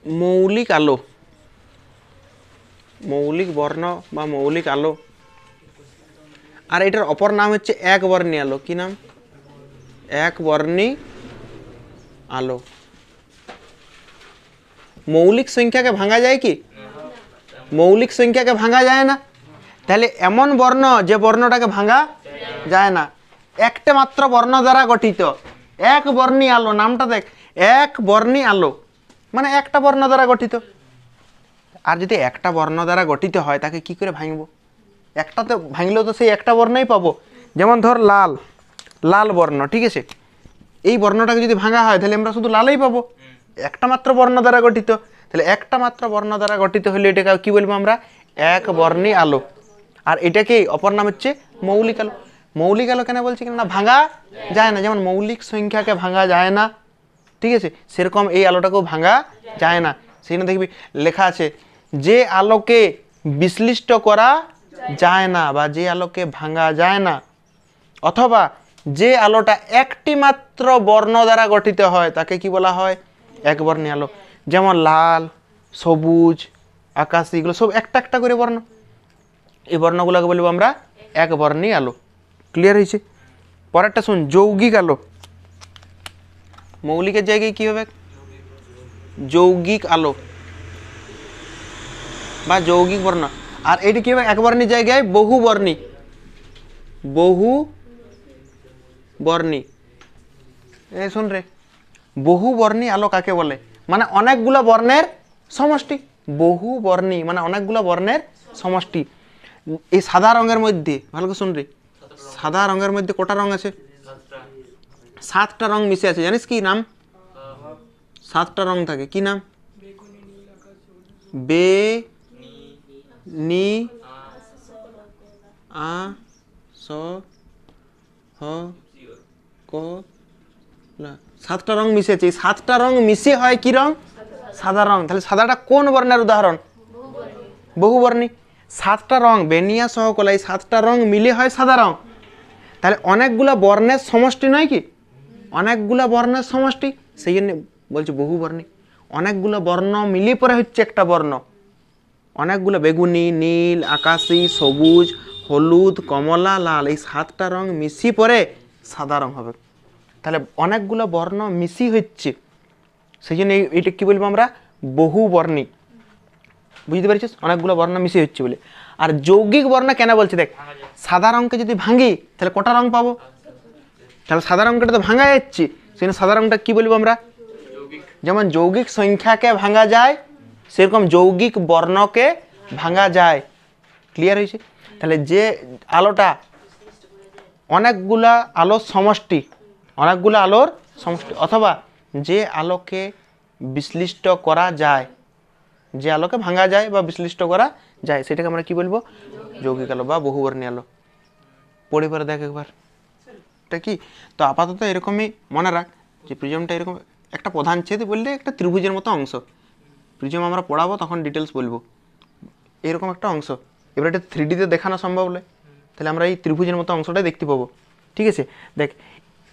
মৌলিক আলো, মৌলিক বর্ণ বা মৌলিক আলো, আর এটার অপর নাম হচ্ছে একবর্ণী আলো। কি নাম? একবর্ণী আলো। মৌলিক সংখ্যাকে ভাঙা যায় কি? মৌলিক সংখ্যাকে ভাঙা যায় না। তাহলে এমন বর্ণ যে বর্ণটাকে ভাঙা যায় না, একটা মাত্র বর্ণ দ্বারা গঠিত এক বর্ণী আলো। নামটা দেখ, এক বর্ণী আলো মানে একটা বর্ণ দ্বারা গঠিত। আর যদি একটা বর্ণ দ্বারা গঠিত হয় তাকে কি করে ভাঙবো? একটাতে ভাঙলেও তো সেই একটা বর্ণই পাবো। যেমন ধর লাল, লাল বর্ণ, ঠিক আছে, এই বর্ণটাকে যদি ভাঙা হয় তাহলে আমরা শুধু লালই পাবো, একটা মাত্র বর্ণ দ্বারা গঠিত। তাহলে একটা মাত্র বর্ণ দ্বারা গঠিত হলে এটাকে কি বলবো আমরা? এক বর্ণী আলো। আর এটাকে অপর নাম হচ্ছে মৌলিক আলো। মৌলিক আলো কেন বলছি? কেন না ভাঙা যায় না। যেমন মৌলিক সংখ্যাকে ভাঙা যায় না, ঠিক আছে, সেরকম এই আলোটাকেও ভাঙা যায় না। সেখানে দেখবি লেখা আছে যে আলোকে বিশ্লিষ্ট করা যায় না বা যে আলোকে ভাঙা যায় না, অথবা যে আলোটা একটি মাত্র বর্ণ দ্বারা গঠিত হয় তাকে কি বলা হয়? একবর্ণী আলো। যেমন লাল, সবুজ, আকাশী, এগুলো সব একটা একটা করে বর্ণ। এই বর্ণগুলোকে বলবো আমরা একবর্ণী আলো। ক্লিয়ার হয়েছে? পরেরটা শুন, যৌগিক আলো। মৌলিকের জায়গায় কি হবে? যৌগিক আলো বা যৌগিক বর্ণ। আর এটি কি হবে? একবর্ণী জায়গায় বহুবর্ণী, বহু বর্ণী। এ শুন রে, বহু বর্ণী আলো কাকে বলে? মানে অনেকগুলো বর্ণের সমষ্টি। বহু বর্ণী মানে অনেকগুলো বর্ণের সমষ্টি। এই সাদা রঙের মধ্যে, ভালো করে শুন রে, সাদা রঙের মধ্যে কটা রং আছে? 7টা রং মিশে আছে। জানিস কি নাম? 7টা রং থাকে। কি নাম? বে, নি, আ, স, হ, ক, লা। 7টা রং মিশে আছে। এই 7টা রং মিশে হয় কি রং? সাদা রং। তাহলে সাদাটা কোন বর্ণের উদাহরণ? বহুবর্ণী। 7টা রং, বেনিয়া সহ কলা, এই 7টা রং মিলে হয় সাদা রং। তাহলে অনেকগুলা বর্ণের সমষ্টি নয় কি? অনেকগুলা বর্ণের সমষ্টি, সেই জন্য বলছে বহুবর্ণী। অনেকগুলো বর্ণ মিলিয়ে পরে হচ্ছে একটা বর্ণ। অনেকগুলো বেগুনি, নীল, আকাশী, সবুজ, হলুদ, কমলা, লাল, এই 7টা রং মিশি পরে সাদা রং হবে। তাহলে অনেকগুলো বর্ণ মিশি হচ্ছে, সেই জন্য এইটা কি বলবো আমরা? বহুবর্ণী। বুঝতে পারছিস? অনেকগুলো বর্ণ মিশে হচ্ছে বলে। আর যৌগিক বর্ণ কেন বলছি দেখ, সাদা রঙকে যদি ভাঙি তাহলে কটা রং পাবো? তাহলে সাদা রঙটা তো ভাঙা যাচ্ছে, সেই সাদা রঙটা কি বলবো আমরা? যেমন যৌগিক সংখ্যাকে ভাঙা যায় সেরকম যৌগিক বর্ণকে ভাঙা যায়। ক্লিয়ার হয়েছে? তাহলে যে আলোটা অনেকগুলা আলোর সমষ্টি, অনেকগুলো আলোর সমষ্টি, অথবা যে আলোকে বিশ্লিষ্ট করা যায়, যে আলোকে ভাঙা যায় বা বিশ্লিষ্ট করা যায়, সেটাকে আমরা কি বলবো? যৌগিক আলো বা বহুবর্ণী আলো। পড়ে পরে দেখ একবার এটা কি। তো আপাতত এরকমই মনে রাখ যে প্রিজমটা এরকম একটা প্রধান ছেদ বললে একটা ত্রিভুজের মতো অংশ। প্রিজম আমরা পড়াবো তখন ডিটেলস বলবো। এরকম একটা অংশ, এবার এটা 3D-তে দেখানো সম্ভব নয়, তাহলে আমরা এই ত্রিভুজের মতো অংশটাই দেখতে পাবো। ঠিক আছে, দেখ,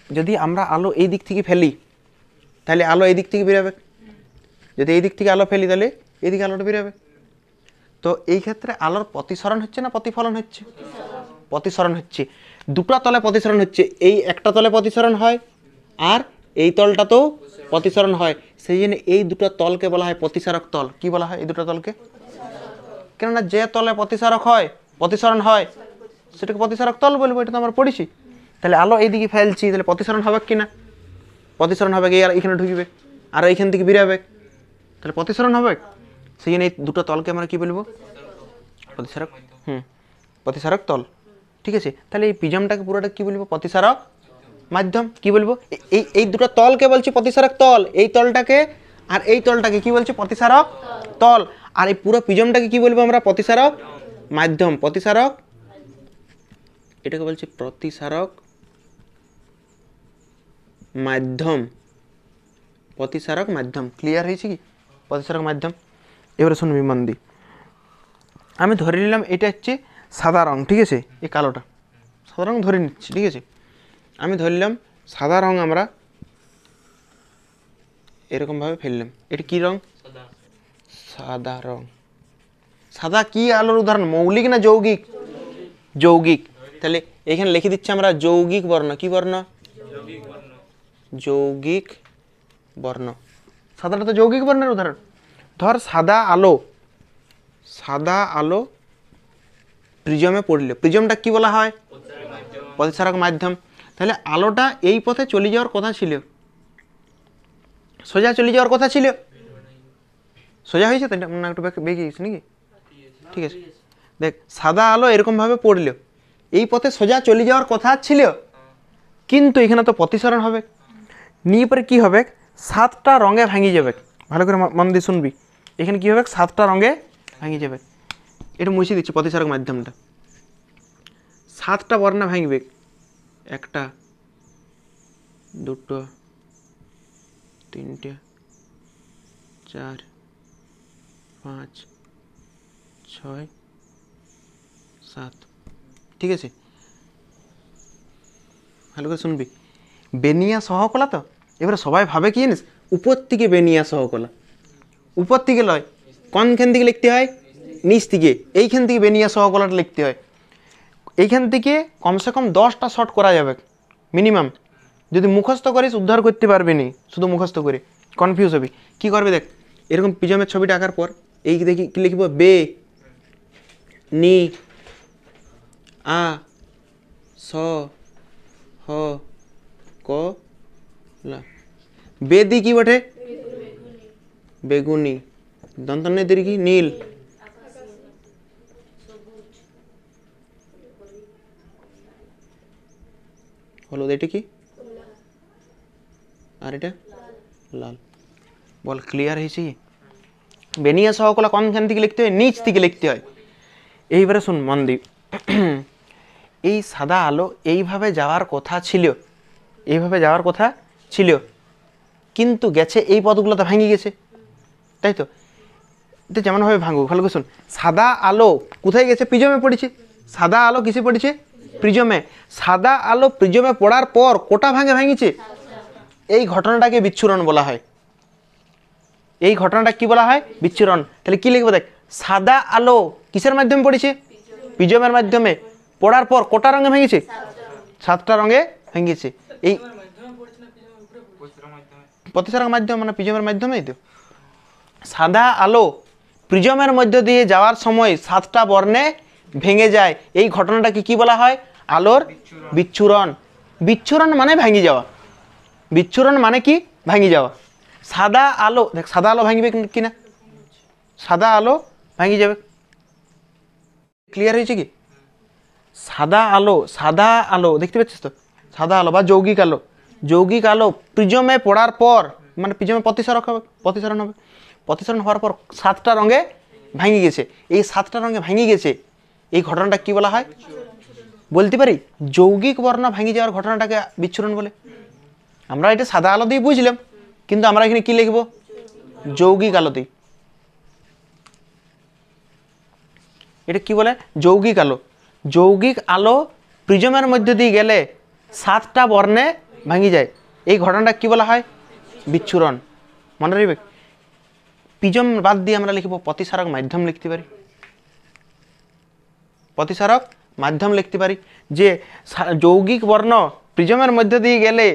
যদি আমরা আলো এই দিক থেকে ফেলি তাহলে আলো এই দিক থেকে বেরোবে, যদি এই দিক থেকে আলো ফেলি তাহলে এইদিকে আলোটা বেরোবে। তো এই ক্ষেত্রে আলোর প্রতিসরণ হচ্ছে না প্রতিফলন হচ্ছে? প্রতিসরণ হচ্ছে। দুটো তলে প্রতিসরণ হচ্ছে, এই একটা তলে প্রতিসরণ হয় আর এই তলটাতেও প্রতিসরণ হয়। সেই জন্য এই দুটো তলকে বলা হয় প্রতিসারক তল। কি বলা হয় এই দুটো তলকে? কেননা যে তলে প্রতিসারক হয়, প্রতিসরণ হয়, সেটাকে প্রতিসারক তল বলবো, এটা তো আমরা পড়েছি। তাহলে আলো এইদিকে ফেলছি তাহলে প্রতিসরণ হবে কি না? প্রতিসরণ হবে, আর এখানে ঢুকবে আর এইখান থেকে বেরোবে, তাহলে প্রতিসরণ হবে। সেই জন্য এই দুটো তলকে আমরা কি বলবো? প্রতিসারক। প্রতিসারক তল। ঠিক আছে, তাহলে এই প্রিজমটাকে পুরোটা কি বলবো? প্রতিসারক মাধ্যম। কি বলবো? এই এই দুটো তলকে বলছি প্রতিসারক তল, এই তলটাকে আর এই তলটাকে কি বলছি? প্রতিসারক তল। আর এই পুরো প্রিজমটাকে কি বলবো আমরা? প্রতিসারক মাধ্যম। প্রতিসারক, এটাকে বলছি প্রতিসারক মাধ্যম। প্রতিসারক মাধ্যম। ক্লিয়ার হয়েছে কি? প্রতিসারক মাধ্যম। এবারে শুনবি মন দি, আমি ধরে নিলাম এটা হচ্ছে সাদা রং, ঠিক আছে, এই কালোটা সাদা রং ধরে নিচ্ছি, ঠিক আছে। আমি ধরলাম সাদা রং আমরা এরকমভাবে ফেললাম, এটা কি রং? সাদা রং। সাদা কি আলোর উদাহরণ? মৌলিক না যৌগিক? যৌগিক। তাহলে এখানে লিখে দিচ্ছি আমরা যৌগিক বর্ণ। কি বর্ণ? যৌগিক বর্ণ। সাদাটা তো যৌগিক বর্ণের উদাহরণ। ধর সাদা আলো, সাদা আলো প্রিজমে পড়লে, প্রিজমটা কি বলা হয়? প্রতিসারক মাধ্যম। তাহলে আলোটা এই পথে চলে যাওয়ার কথা ছিল, সোজা চলে যাওয়ার কথা ছিল, সোজা হয়েছে তো? এটা মনে একটু বেঁকে গেছে নাকি? ঠিক আছে, দেখ সাদা আলো এরকম ভাবে পড়লো, এই পথে সোজা চলে যাওয়ার কথা ছিল, কিন্তু এখানে তো প্রতিসরণ হবে। নিয়ে পরে কি হবে? 7টা রঙে ভাঙি যাবে। ভালো করে মন দিয়ে শুনবি। এখানে কি হবে? 7টা রঙে ভাঙি যাবে। এটা মুছে দিচ্ছি প্রতিসারক মাধ্যমটা। 7টা বর্ণে ভাঙবে। 1টা, 2টো, 3টে, 4, 5, 6, 7। ঠিক আছে, ভালো করে শুনবি। বেনিয়া সহকলা তো এবারে সবাই ভাবে কি জানিস? উপর থেকে বেনিয়া সহকলা, উপর থেকে লয়, কোনখান থেকে লিখতে হয়? নিচ থেকে। এইখান থেকে বেনিয়া সহকলাটা লিখতে হয়। এইখান থেকে কমসে কম 10টা শর্ট করা যাবে মিনিমাম। যদি মুখস্থ করিস উদ্ধার করতে পারবি নি, শুধু মুখস্থ করে কনফিউজ হবি। কি করবি দেখ, এরকম পিজমের ছবিটা আঁকার পর এই দেখি কি লিখব? বে নি আ স হ ক লা। বেদি কি বটে? বেগুনি। দন্তন্য দীর্ঘি নীল। হলুদ। এটা কি? আর এটা লাল। বল ক্লিয়ার হয়েছে? বেনিয়া সহকলা কোনখান থেকে লিখতে হয়? নিচ থেকে লিখতে হয়। এইবারে শুন মন দি, এই সাদা আলো এইভাবে যাওয়ার কথা ছিল, এইভাবে যাওয়ার কথা ছিল, কিন্তু গেছে এই পথগুলো তো ভাঙি গেছে, তাই তো? এটা যেমনভাবে ভাঙবো ভালো করে শুন। সাদা আলো কোথায় গেছে? প্রিজমে পড়েছে। সাদা আলো কিসে পড়েছে? প্রিজমে। সাদা আলো প্রিজমে পড়ার পর কোটা ভাঙে ভাঙিছে, এই ঘটনাটাকে বিচ্ছুরণ বলা হয়। এই ঘটনাটা কি বলা হয়? বিচ্ছুরণ। তাহলে কি লিখবো দেখ, সাদা আলো কিসের মাধ্যমে পড়েছে? প্রিজমের মাধ্যমে। পড়ার পর কোটা রঙে ভেঙেছে? 7টা রঙে ভেঙেছে। এই প্রতিসারক মাধ্যম মানে প্রিজমের মাধ্যমেই তো। সাদা আলো প্রিজমের মধ্য দিয়ে যাওয়ার সময় 7টা বর্ণে ভেঙে যায়, এই ঘটনাটাকে কি বলা হয়? আলোর বিচ্ছুরণ। বিচ্ছুরণ মানে ভাঙি যাওয়া। বিচ্ছুরণ মানে কি? ভাঙি যাওয়া। সাদা আলো দেখ, সাদা আলো ভাঙবে কিনা? সাদা আলো ভাঙি যাবে। ক্লিয়ার হয়েছে কি? সাদা আলো, সাদা আলো দেখতে পাচ্ছিস তো? সাদা আলো বা যৌগিক আলো, যৌগিক আলো প্রিজমে পড়ার পর মানে প্রিজমে প্রতিসরক হবে, প্রতিসরণ হবে। প্রতিসরণ হওয়ার পর 7টা রঙে ভাঙি গেছে। এই 7টা রঙে ভাঙি গেছে, এই ঘটনাটা কি বলা হয়? বলতে পারি যৌগিক বর্ণ ভাঙি যাওয়ার ঘটনাটাকে বিচ্ছুরণ বলে। আমরা এটা সাদা আলো দিয়ে বুঝলাম, কিন্তু আমরা এখানে কি লিখব? যৌগিক আলো দিই। এটা কি বলে? যৌগিক আলো। যৌগিক আলো প্রিজমের মধ্যে দিয়ে গেলে 7টা বর্ণে ভাঙি যায়, এই ঘটনাটা কি বলা হয়? বিচ্ছুরণ। মনে রাখবে, প্রিজম বাদ দিয়ে আমরা লিখব প্রতিসারক মাধ্যম লিখতে পারি। প্রতিসারক মাধ্যম লিখতে পারি যে যৌগিক বর্ণ প্রিজমের মধ্যে দিয়ে গেলে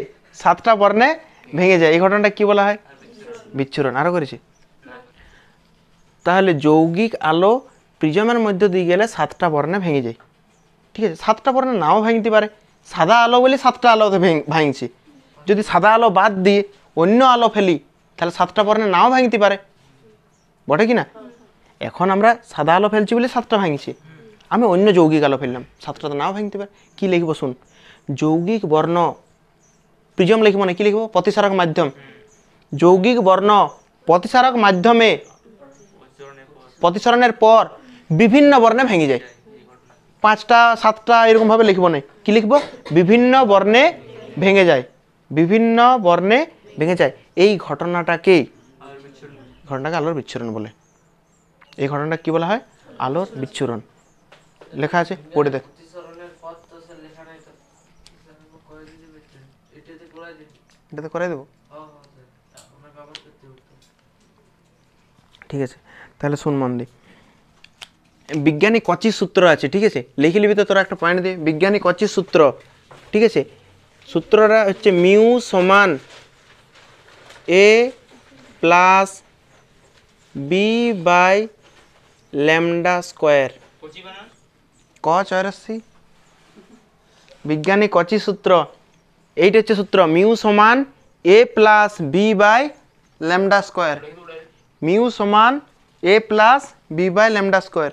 7টা বর্ণে ভেঙে যায়, এই ঘটনাটা কি বলা হয়? বিচ্ছুরণ। আরো করেছি। তাহলে যৌগিক আলো প্রিজমের মধ্যে দিয়ে গেলে 7টা বর্ণে ভেঙে যায়। ঠিক আছে, 7টা বর্ণে নাও ভাঙতে পারে। সাদা আলো বলে 7টা আলোতে ভাঙছে। যদি সাদা আলো বাদ দিয়ে অন্য আলো ফেলি তাহলে 7টা বর্ণে নাও ভাঙতে পারে, বটে কি না? এখন আমরা সাদা আলো ফেলছি বলে 7টা ভাঙছে, আমি অন্য যৌগিক আলো ফেললাম, 7টা তো নাও ভাঙতে পারে। কি লিখবো শুন, যৌগিক বর্ণ প্রিজম লিখব না, কি লিখব? প্রতিসারক মাধ্যম। যৌগিক বর্ণ প্রতিসারক মাধ্যমে প্রতিসরণের পর বিভিন্ন বর্ণে ভেঙে যায়। 5টা 7টা এরকম ভাবে লিখবো না, কি লিখবো? বিভিন্ন বর্ণে ভেঙে যায়, বিভিন্ন বর্ণে ভেঙে যায়। এই ঘটনাটাকে আলোর বিচ্ছুরণ বলে। এই ঘটনাটা কি বলা হয়? আলোর বিচ্ছুরণ। লেখা আছে, পড়ে দেখ। এটাতে করে দেবো। ঠিক ঠিক আছে, তাহলে শুন মন দি। বিজ্ঞানী কচির সূত্র আছে, ঠিক আছে, লিখে নিবি তো তোরা একটা পয়েন্ট দিয়ে। বিজ্ঞানী কচির সূত্র, ঠিক আছে, সূত্রটা হচ্ছে মিউ সমান A plus B by lambda square ক চৌরাশি। বিজ্ঞানী কচি সূত্র এইটা হচ্ছে সূত্র, মিউ সমান A plus B by lambda square. Mu সমান A plus B by lambda square.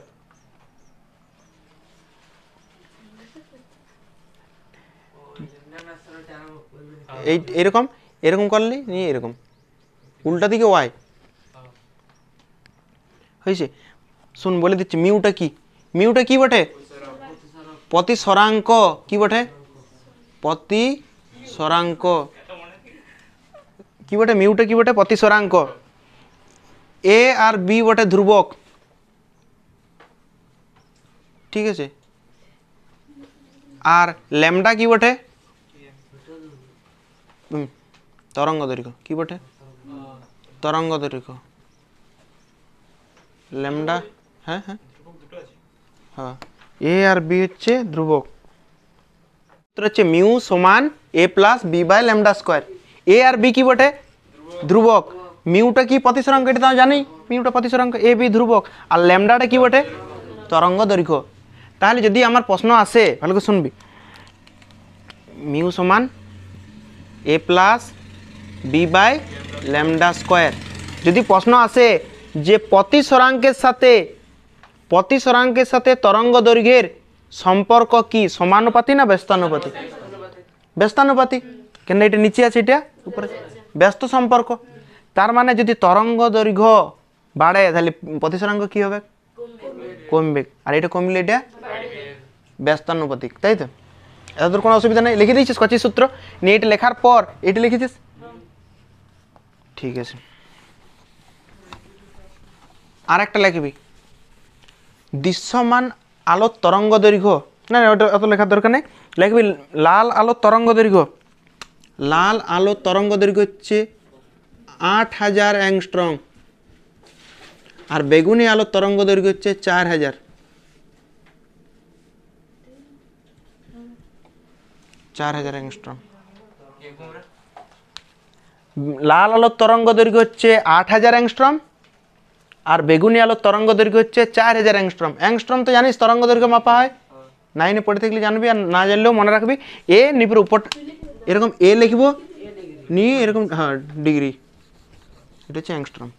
এই এরকম এরকম করলি নিয়ে এরকম উল্টা দিকে ওয়াই হয়েছে। শুন বলে দিচ্ছি মিউটা কি, মিউটা কি বটে? প্রতিসরাঙ্ক। কি বটে? প্রতিসরাঙ্ক। কি বটে মিউটা? কি বটে? প্রতিসরাঙ্ক। এ আর বি বটে ধ্রুবক, ঠিক আছে। আর ল্যামডা কি বটে? তরঙ্গ দৈর্ঘ্য। কি বটে? তরঙ্গ দৈর্ঘ্য। ল্যামডা, হ্যাঁ হ্যাঁ হ্যাঁ, এ আর বি হচ্ছে ধ্রুবক। হচ্ছে মিউ সমান A plus B by lambda square. A আর বি কি বটে? ধ্রুবক। মিউটা কি? প্রতিসরাঙ্ক, এটা তো জানি মিউটা প্রতিসরাঙ্ক, এ বি ধ্রুবক। আর ল্যামডাটা কি বটে? তরঙ্গ দৈর্ঘ্য। তাহলে যদি আমার প্রশ্ন আসে, ভালো করে শুনবি, মিউ সমান A plus B by lambda square. যদি প্রশ্ন আসে যে প্রতিসরাঙ্কের সাথে তরঙ্গ দৈর্ঘ্যের সম্পর্ক কি, সমানুপাতি না ব্যস্তানুপাতি? ব্যস্তানুপাতি। কেন এটা নিচে আছে, এটা উপরে, ব্যস্ত সম্পর্ক। তার মানে যদি তরঙ্গ দৈর্ঘ্য বাড়ে তাহলে প্রতিসরাঙ্ক কি হবে? কমবে। আর এটা কমলে এটা ব্যস্তানুপাতিক, তাই তো? এতদূর কোনো অসুবিধা নেই। লিখে দিয়েছিস কচির সূত্র নিয়ে? এটা লেখার পর এটা লিখেছিস, ঠিক আছে। আর একটা লিখবি, দৃশ্যমান আলোর তরঙ্গ দৈর্ঘ্য। না না, ওটা অত লেখার দরকার নেই। লিখবি লাল আলোর তরঙ্গ দৈর্ঘ্য। লাল আলোর তরঙ্গ দৈর্ঘ্য হচ্ছে 8000 অ্যাংস্ট্রং। আর বেগুনি আলোর তরঙ্গ দৈর্ঘ্য হচ্ছে 4000। 4000 অ্যাংস্ট্রং। লাল আলোর তরঙ্গ দৈর্ঘ্য হচ্ছে 8000 অ্যাংস্ট্রম, আর বেগুনি আলোর তরঙ্গ দৈর্ঘ্য হচ্ছে 4000 অ্যাংস্ট্রম। অ্যাংস্ট্রম তো জানিস তরঙ্গ দৈর্ঘ্য মাপা হয়, 9-এ পড়ে থাকলে জানবি, আর না জানলেও মনে রাখবি। এ নিপুর উপর এরকম এ লিখবো, নিয়ে এরকম, হ্যাঁ ডিগ্রি, এটা হচ্ছে অ্যাংস্ট্রম।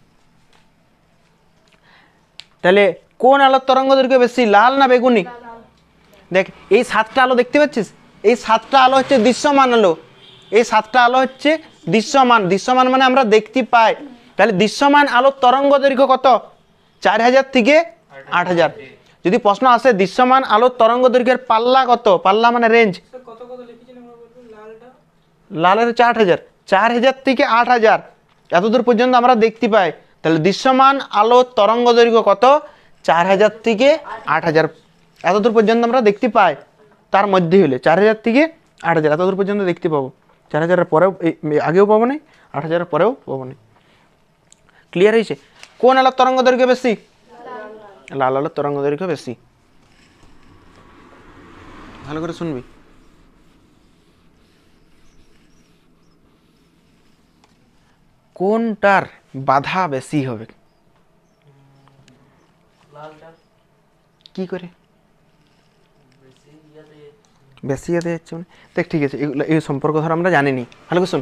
তাহলে কোন আলোর তরঙ্গ দৈর্ঘ্য বেশি, লাল না বেগুনি? দেখ এই 7টা আলো দেখতে পাচ্ছিস, এই 7টা আলো হচ্ছে দৃশ্যমান আলো। এই 7টা আলো হচ্ছে দৃশ্যমান। দৃশ্যমান মানে আমরা দেখতে পাই। তাহলে দৃশ্যমান আলোর তরঙ্গ দৈর্ঘ্য কত? 4000 থেকে 8000। যদি প্রশ্ন আসে দৃশ্যমান আলোর তরঙ্গ দৈর্ঘ্যের পাল্লা কত, পাল্লা মানে রেঞ্জ, লালের হচ্ছে 8000। 4000 থেকে 8000 এতদূর পর্যন্ত আমরা দেখতে পাই। তাহলে দৃশ্যমান আলোর তরঙ্গ দৈর্ঘ্য কত? 4000 থেকে 8000 এতদূর পর্যন্ত আমরা দেখতে পাই। তার মধ্যে হলে 4000 থেকে 8000 এতদূর পর্যন্ত দেখতে পাবো। 4000-এর পরেও আগেও পাবো না, 8000-এর পরেও পাবো না। ক্লিয়ার হয়েছে? কোন আলোর তরঙ্গ দৈর্ঘ্য বেশি? লাল আলোর তরঙ্গ দৈর্ঘ্য বেশি। ভালো করে শুনবি। কোনটার বাধা বেশি হবে? কি করে বেশি ইয়াতে যাচ্ছে মানে? দেখ ঠিক আছে, এগুলো এই সম্পর্ক ধর আমরা জানিনি। ভালো করে শোন,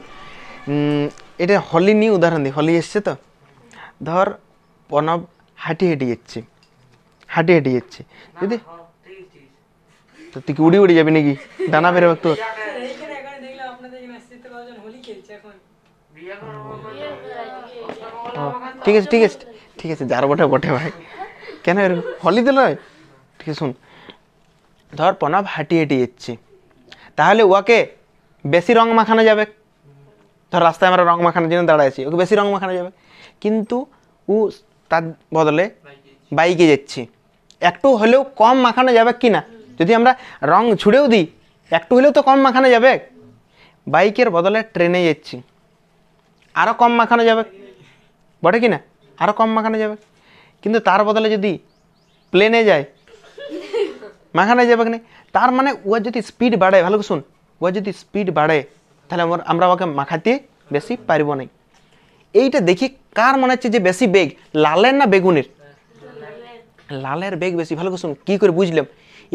এটা হলি নিয়ে উদাহরণ দিই। হলি এসছে তো, ধর প্রণব হাঁটি যাচ্ছে, যদি তো তুই কি উড়ি যাবি নাকি? ডানা বেরোবে তোর? ঠিক আছে ঠিক আছে ঠিক আছে, যার বটে বটে ভাই, কেন এরকম হলিতে নয়? ঠিক আছে শুন, ধর প্রণব হাঁটি যাচ্ছে, তাহলে ওকে বেশি রং মাখানো যাবে। ধর রাস্তায় আমরা রং মাখানোর জন্য দাঁড়াইছি, ওকে বেশি রং মাখানো যাবে। কিন্তু ও তার বদলে বাইকে যাচ্ছে, একটু হলেও কম মাখানো যাবে কি না? যদি আমরা রং ছুড়েও দিই একটু হলেও তো কম মাখানো যাবে। বাইকের বদলে ট্রেনে যাচ্ছি, আরও কম মাখানো যাবে, বটে কি না? আরও কম মাখানো যাবে। কিন্তু তার বদলে যদি প্লেনে যায় মাখানো যাবে না। তার মানে ও যদি স্পিড বাড়ে, ভালো করে শুন, ও যদি স্পিড বাড়ে তাহলে আমরা ওকে মাখাতে বেশি পারব না। এইটা দেখি কার মনে হচ্ছে যে বেশি বেগ, লালের না বেগুনের? লালের বেগ বেশি। ভালো করে শুন, কী করে বুঝলাম?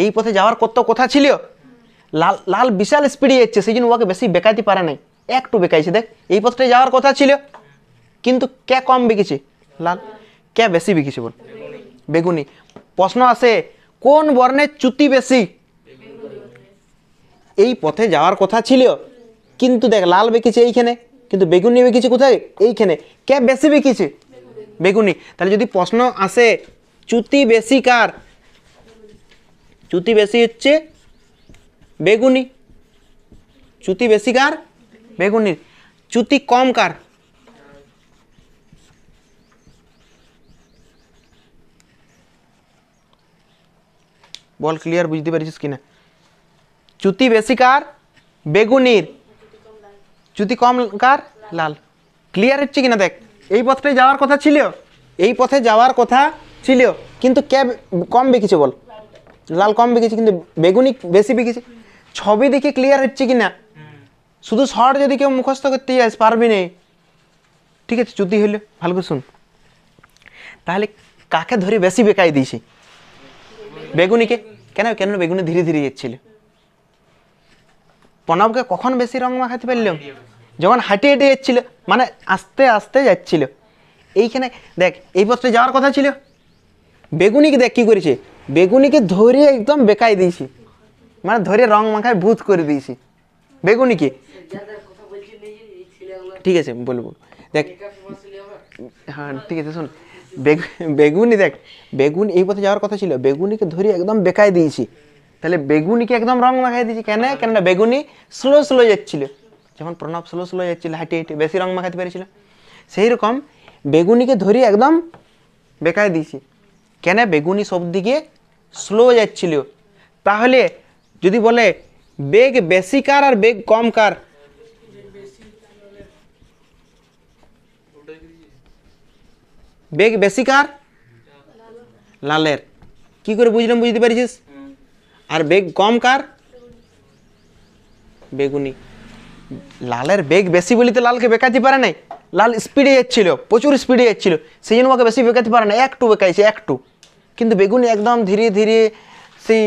এই পথে যাওয়ার কত কথা ছিল, লাল বিশাল স্পিডে যাচ্ছে, সেই জন্য ওকে বেশি বেকাইতে পারে নাই, একটু বেকাইছে। দেখ এই পথটায় যাওয়ার কথা ছিল, কিন্তু কে কম বেগেছে? লাল। কে বেশি বেগেছে বল? বেগুনি। প্রশ্ন আসে কোন বর্ণের চ্যুতি বেশি? এই পথে যাওয়ার কথা ছিল, কিন্তু দেখ লাল বেঁকেছে এইখানে, কিন্তু বেগুনি বেঁকেছে কোথায়? এইখানে। কে বেশি বেঁকেছে? বেগুনি। তাহলে যদি প্রশ্ন আসে চ্যুতি বেশি কার, চ্যুতি বেশি হচ্ছে বেগুনি। চ্যুতি বেশি কার? বেগুনির। চ্যুতি কম কার? বল, ক্লিয়ার বুঝতে পারছিস কিনা? চ্যুতি বেশি কার? বেগুনির। চ্যুতি কম কার? লাল। ক্লিয়ার হচ্ছে কিনা দেখ। এই পথটায় যাওয়ার কথা ছিল, এই পথে যাওয়ার কথা ছিল, কিন্তু কে কম বেঁকেছে বল? লাল কম বেঁকেছে, কিন্তু বেগুনি বেশি বেঁকেছে। ছবি দেখে ক্লিয়ার হচ্ছে কিনা? শুধু শর্ট যদি কেউ মুখস্থ করতে যাস পারবি না। ঠিক আছে, চ্যুতি হইলে ভালো করে শুন। তাহলে কাকে ধরে বেশি বেকাই দিয়েছি? বেগুনিকে। কেন? কেন বেগুনি ধীরে ধীরে যাচ্ছিল। প্রণবকে কখন বেশি রং মাখাতে পারলাম? যখন হাঁটে হেঁটে যাচ্ছিল, মানে আস্তে আস্তে যাচ্ছিল। এইখানে দেখ এই পথে যাওয়ার কথা ছিল, বেগুনিকে দেখ কি করেছে, বেগুনিকে ধরে একদম বেকাই দিয়েছি, মানে ধরে রং মাখায় ভূত করে দিয়েছি বেগুনিকে। ঠিক আছে বলবো, দেখ হ্যাঁ ঠিক আছে শোন, বেগুনি দেখ, বেগুন এই পথে যাওয়ার কথা ছিল, বেগুনিকে ধরে একদম বেকাই দিয়েছি। তাহলে বেগুনিকে একদম রং মাখাই দিয়েছি। কেননা বেগুনি স্লো স্লো যাচ্ছিল, যেমন প্রণব স্লো স্লো যাচ্ছিল হাঁটে হেঁটে, বেশি রং মাখাতে পেরেছিল। সেই রকম বেগুনিকে ধরে একদম বেকাই দিয়েছি। কেন? বেগুনি সব দিকে স্লো যাচ্ছিল। তাহলে যদি বলে বেগ বেশি কার আর বেগ কম কার? বেগ বেশি কার? লালের। কি করে বুঝলাম? বুঝতে পারছিস? আর বেগ কম কার? বেগুনি। লালের বেগ বেশি বলি তো লালকে বেকাতে পারে নাই। লাল স্পিডে যাচ্ছিল, প্রচুর স্পিডে যাচ্ছিল, সেই জন্য ওকে বেশি বেকাতে পারে না, একটু বেকাইছে একটু। কিন্তু বেগুনি একদম ধীরে ধীরে সেই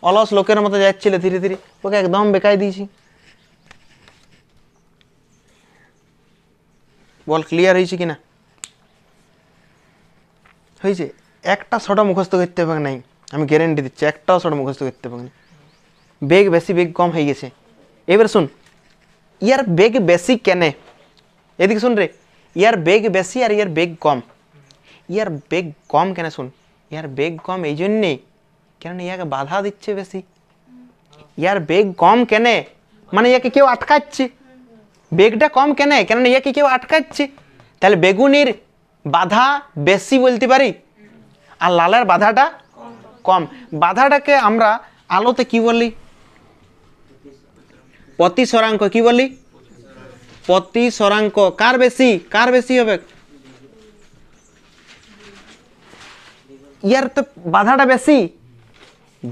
অলস লোকের মতো যাচ্ছিল ধীরে ধীরে, ওকে একদম বেকাই দিয়েছি। বল ক্লিয়ার হয়েছে কিনা? হয়েছে। একটা শর্ট মুখস্থ করতে হবে নাই, আমি গ্যারেন্টি দিচ্ছি, একটাও শর্ট মুখস্থ করতে হবে না। বেগ বেশি বেগ কম হয়ে গেছে। এবার শুন, ইয়ার বেগ বেশি কেনে? এদিকে শুন রে, ইয়ার বেগ বেশি আর ইয়ার বেগ কম। ইয়ার বেগ কম কেন? শুন, ইয়ার বেগ কম এই জন্যেই কেননা ইয়াকে বাধা দিচ্ছে বেশি। ইয়ার বেগ কম কেনে? মানে ইয়াকে কেউ আটকাচ্ছে। বেগটা কম কেনে? কেননা ইয়াকে কেউ আটকাচ্ছে। তাহলে বেগুনির বাধা বেশি বলতে পারি, আর লালের বাধাটা কম। বাধাটাকে আমরা আলোতে কি বলি? প্রতিসরাঙ্ক। কি বলি? প্রতিসরাঙ্ক। কার বেশি? কার বেশি হবে? ইয়ার তো বাধাটা বেশি,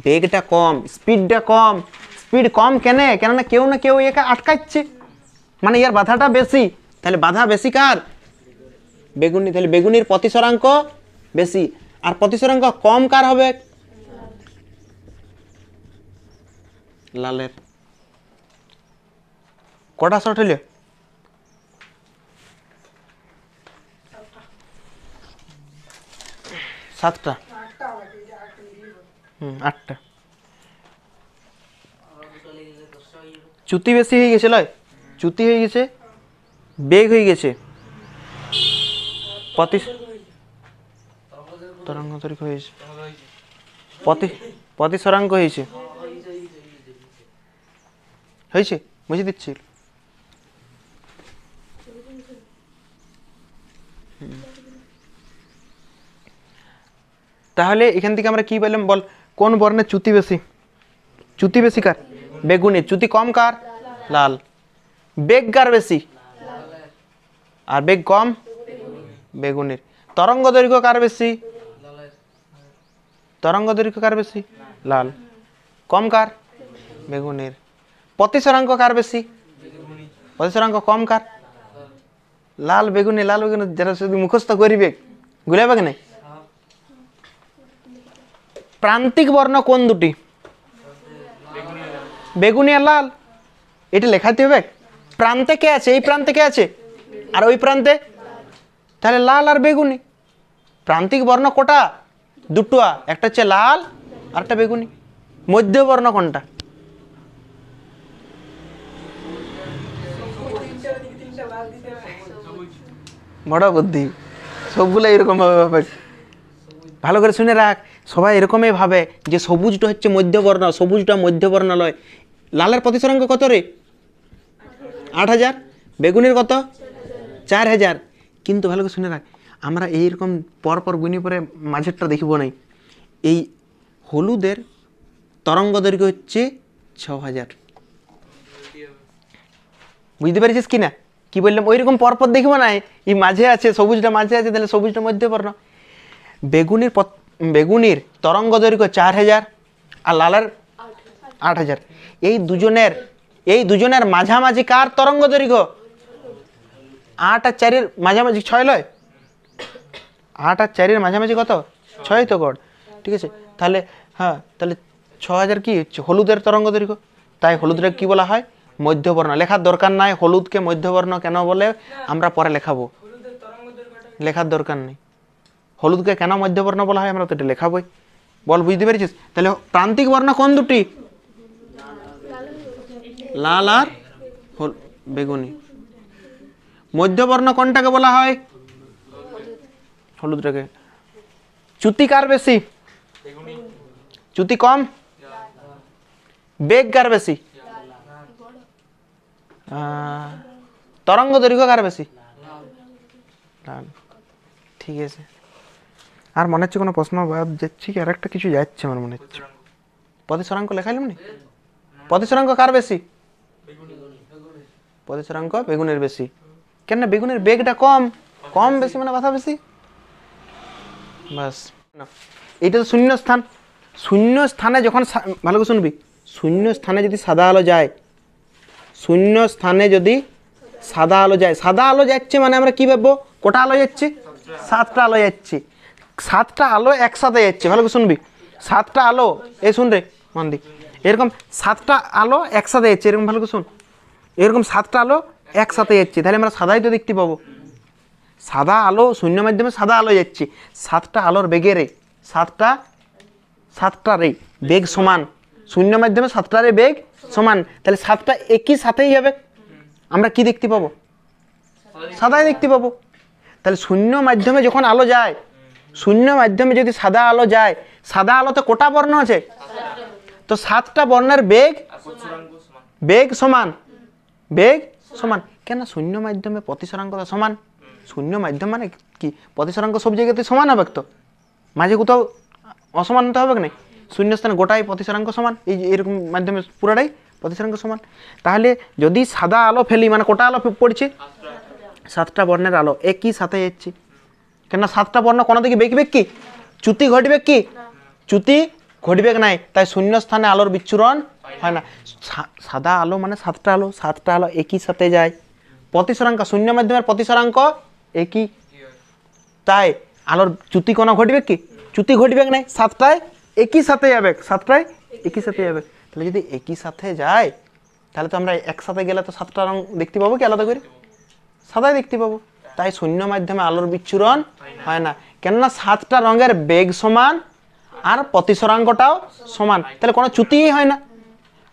বেগটা কম, স্পিডটা কম। স্পিড কম কেন? কেননা কেউ না কেউ একে আটকাচ্ছে, মানে ইয়ার বাধাটা বেশি। তাহলে বাধা বেশি কার? বেগুনি। তাহলে বেগুনির প্রতিসরাঙ্ক বেশি, আর প্রতিসরাঙ্ক কম কার হবে? লালের। কটা শর্ট হইল? সাতটা। আটটা। চ্যুতি বেশি হয়ে গেছে, লয় চ্যুতি হয়ে গেছে, বেগ হয়ে গেছে, তরঙ্গান্তরিক হয়েছে, প্রতিসরাঙ্ক হয়েছে। হয়েছে, বুঝে দিচ্ছি। তাহলে এখান থেকে আমরা কি পেলাম বল? কোন বর্ণের চ্যুতি বেশি? চ্যুতি বেশি কার? বেগুনি। চ্যুতি কম কার? লাল। বেগ কার বেশি? আর বেগ কম? বেগুনির। তরঙ্গ দৈর্ঘ্য কার বেশি? তরঙ্গ দৈর্ঘ্য কার বেশি? লাল। কম কার? বেগুনের। প্রতিসরাঙ্ক কার বেশি? প্রতিসরাঙ্ক কম কার? লাল বেগুনি। লাল বেগুনি যারা শুধু মুখস্থ করিবে গুলাবে কি নাই? প্রান্তিক বর্ণ কোন দুটি? বেগুনি আর লাল। এটা লেখাতে হবে। প্রান্তে কে আছে? এই প্রান্তে কে আছে আর ওই প্রান্তে? তাহলে লাল আর বেগুনি। প্রান্তিক বর্ণ কোটা? দুটোয়া, একটা হচ্ছে লাল আর একটা বেগুনি। মধ্যবর্ণ কোনটা? বড় বুদ্ধি, সবগুলো এরকম ভাবে। ভালো করে শুনে রাখ, সবাই এরকমই ভাবে যে সবুজটা হচ্ছে মধ্যবর্ণ, সবুজটা মধ্যবর্ণ লয়। লালের প্রতিসরাঙ্ক কত রে? 8000। বেগুনির কত? 4000। কিন্তু ভালো করে শুনে রাখ, আমরা এইরকম পরপর গুনি পরে মাঝেরটা দেখিব নাই। এই হলুদের তরঙ্গ দৈর্ঘ্য হচ্ছে 6000। বুঝতে পেরেছিস কি না? কি বললাম? ওইরকম পরপর দেখবো না, এই মাঝে আছে, সবুজটা মাঝে আছে, তাহলে সবুজটা মধ্যবর্ণ। বেগুনির তরঙ্গ দৈর্ঘ্য 4000 আর লালের 8000। এই দুজনের মাঝামাঝি কার তরঙ্গ দৈর্ঘ্য? 8 আর 4-এর মাঝামাঝি 6 লয়? 8 আর 4-এর মাঝামাঝি কত? 6 তো গড়। ঠিক আছে, তাহলে হ্যাঁ, তাহলে 6000 কি হচ্ছে? হলুদের তরঙ্গ দৈর্ঘ্য। তাই হলুদটা কি বলা হয়? মধ্যবর্ণ। লেখার দরকার নাই হলুদকে মধ্যবর্ণ কেন বলে, আমরা পরে লেখাবো, লেখার দরকার নেই। হলুদকে কেন মধ্যবর্ণ বলা হয় আমরা তো এটা লেখাবই। বল, বুঝতে পেরেছিস? তাহলে প্রান্তিক বর্ণ কোন দুটি? লাল আর বেগুনি। মধ্যবর্ণ কোনটাকে বলা হয়? হলুদটাকে। চ্যুতি কার বেশি? চ্যুতি কম। বেগ কার বেশি? তরঙ্গ দৈর্ঘ্য কার বেশি? লাল। ঠিক আছে। আর মনে হচ্ছে কোনো প্রশ্ন বাদ যাচ্ছে কি? আর একটা কিছু যাচ্ছে আমার মনে হচ্ছে। প্রতিসরাঙ্ক লেখাইলাম না? প্রতিসরাঙ্ক কার বেশি? প্রতিসরাঙ্ক বেগুনের বেশি। কেন? বেগুনের বেগটা কম। কম বেশি মানে কথা বেশি। বাস। এইটা তো শূন্য স্থান। শূন্য স্থানে যখন, ভালো করে শুনবি, শূন্য স্থানে যদি সাদা আলো যায়, শূন্য স্থানে যদি সাদা আলো যায়, সাদা আলো যাচ্ছে মানে আমরা কি ভাববো? কোটা আলো যাচ্ছে? 7টা আলো যাচ্ছে। 7টা আলো একসাথে যাচ্ছে। ভালো করে শুনবি, 7টা আলো, এই শুন রে মন দি, এরকম 7টা আলো একসাথে যাচ্ছে। এরকম ভালো করে শুন, এরকম 7টা আলো একসাথে যাচ্ছে, তাহলে আমরা সাদাই তো দেখতে পাবো। সাদা আলো, শূন্য মাধ্যমে সাদা আলো যাচ্ছে। 7টা আলোর বেগে রে, 7টা রে বেগ সমান। শূন্য মাধ্যমে 7টা রে বেগ সমান, তাহলে 7টা একই সাথেই যাবে। আমরা কি দেখতে পাবো? সাদাই দেখতে পাবো। তাহলে শূন্য মাধ্যমে যখন আলো যায়, শূন্য মাধ্যমে যদি সাদা আলো যায়, সাদা আলোতে কোটা বর্ণ আছে? তো 7টা বর্ণের বেগ সমান। বেগ সমান কেন? শূন্য মাধ্যমে প্রতিসরাঙ্কটা সমান। শূন্য মাধ্যম মানে কি? প্রতিসরাঙ্ক সব জায়গাতে সমান হবে তো, মাঝে কোথাও অসমান হতে হবে না। শূন্য স্থানে গোটাই প্রতিসরাঙ্ক সমান। এই যে এরকম মাধ্যমে পুরোটাই প্রতিসরাঙ্ক সমান। তাহলে যদি সাদা আলো ফেলি মানে কোটা আলো পড়ছে? 7টা বর্ণের আলো একই সাথে যাচ্ছে। কেন? 7টা বর্ণ কোনো দিকে বেঁকবে কি? চ্যুতি ঘটবে কি? চ্যুতি ঘটবে নাই। তাই শূন্য স্থানে আলোর বিচ্ছুরণ হয় না। সাদা আলো মানে 7টা আলো, 7টা আলো একই সাথে যায়। প্রতিসরাঙ্ক, শূন্য মাধ্যমের প্রতিসরাঙ্ক একই, তাই আলোর চ্যুতি কোনো ঘটবে কি? চ্যুতি ঘটবে নাই। 7টায় একই সাথে যাবে, 7টায় একই সাথে যাবে। তাহলে যদি একই সাথে যায়, তাহলে তো আমরা একসাথে গেলে তো 7টা রং দেখতে পাবো কি আলাদা করে? সাদাই দেখতে পাবো। তাই শূন্য মাধ্যমে আলোর বিচ্ছুরণ হয় না। কেননা 7টা রঙের বেগ সমান আর প্রতিসরাঙ্কটাও সমান। তাহলে কোনো চ্যুতিই হয় না,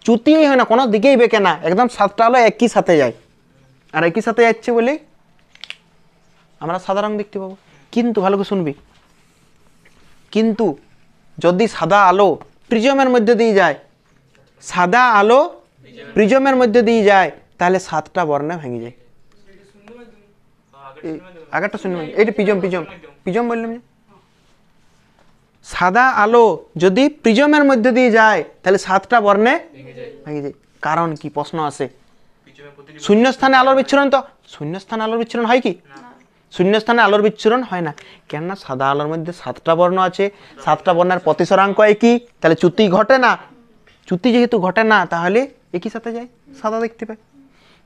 চ্যুতিই হয় না, কোনো দিকেই বেঁকে না। একদম 7টা আলো একই সাথে যায়, আর একই সাথে যাচ্ছে বলেই আমরা সাদা রং দেখতে পাবো। কিন্তু ভালো করে শুনবি, কিন্তু যদি সাদা আলো প্রিজমের মধ্যে দিয়ে যায়, সাদা আলো প্রিজমের মধ্যে দিয়ে যায়, তাহলে 7টা বর্ণে ভেঙে যায়। আগেরটা শুনবেন, এইটা প্রিজম বললাম। সাদা আলো যদি প্রিজমের মধ্যে দিয়ে যায়, তাহলে 7টা বর্ণে ভেঙে যায়। কারণ কি? প্রশ্ন আসে। শূন্যস্থানে আলোর বিচ্ছুরণ, তো শূন্যস্থানে আলোর বিচ্ছুরণ হয় কি? শূন্যস্থানে আলোর বিচ্ছুরণ হয় না। কেননা সাদা আলোর মধ্যে 7টা বর্ণ আছে, 7টা বর্ণের প্রতিসরাঙ্ক একই, তাহলে চ্যুতি ঘটে না। চ্যুতি যেহেতু ঘটে না তাহলে একই সাথে যায়, সাদা দেখতে পায়।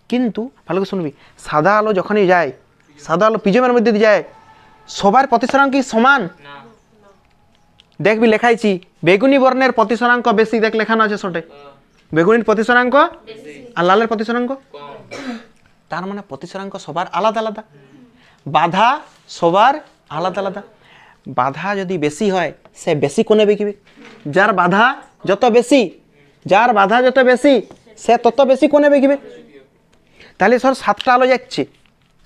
কিন্তু ভালো করে শুনবি, সাদা আলো যখনই যায়, সাদা আলো প্রিজমের মধ্যে দিয়ে যায়, সবার প্রতিসরাঙ্ক কি সমান? দেখবি লেখাইছি বেগুনি বর্ণের প্রতিসরাঙ্ক বেশি, দেখ লেখানো আছে শর্টে, বেগুনির প্রতিসরাঙ্ক আর লালের প্রতিসরাঙ্ক। তার মানে প্রতিসরাঙ্ক সবার আলাদা আলাদা, বাধা সবার আলাদা আলাদা। বাধা যদি বেশি হয় সে বেশি কোণে বেঁকিবে, যার বাধা যত বেশি, যার বাধা যত বেশি সে তত বেশি কোণে বেঁকিবে। তাহলে সর 7টা আলো যাচ্ছে,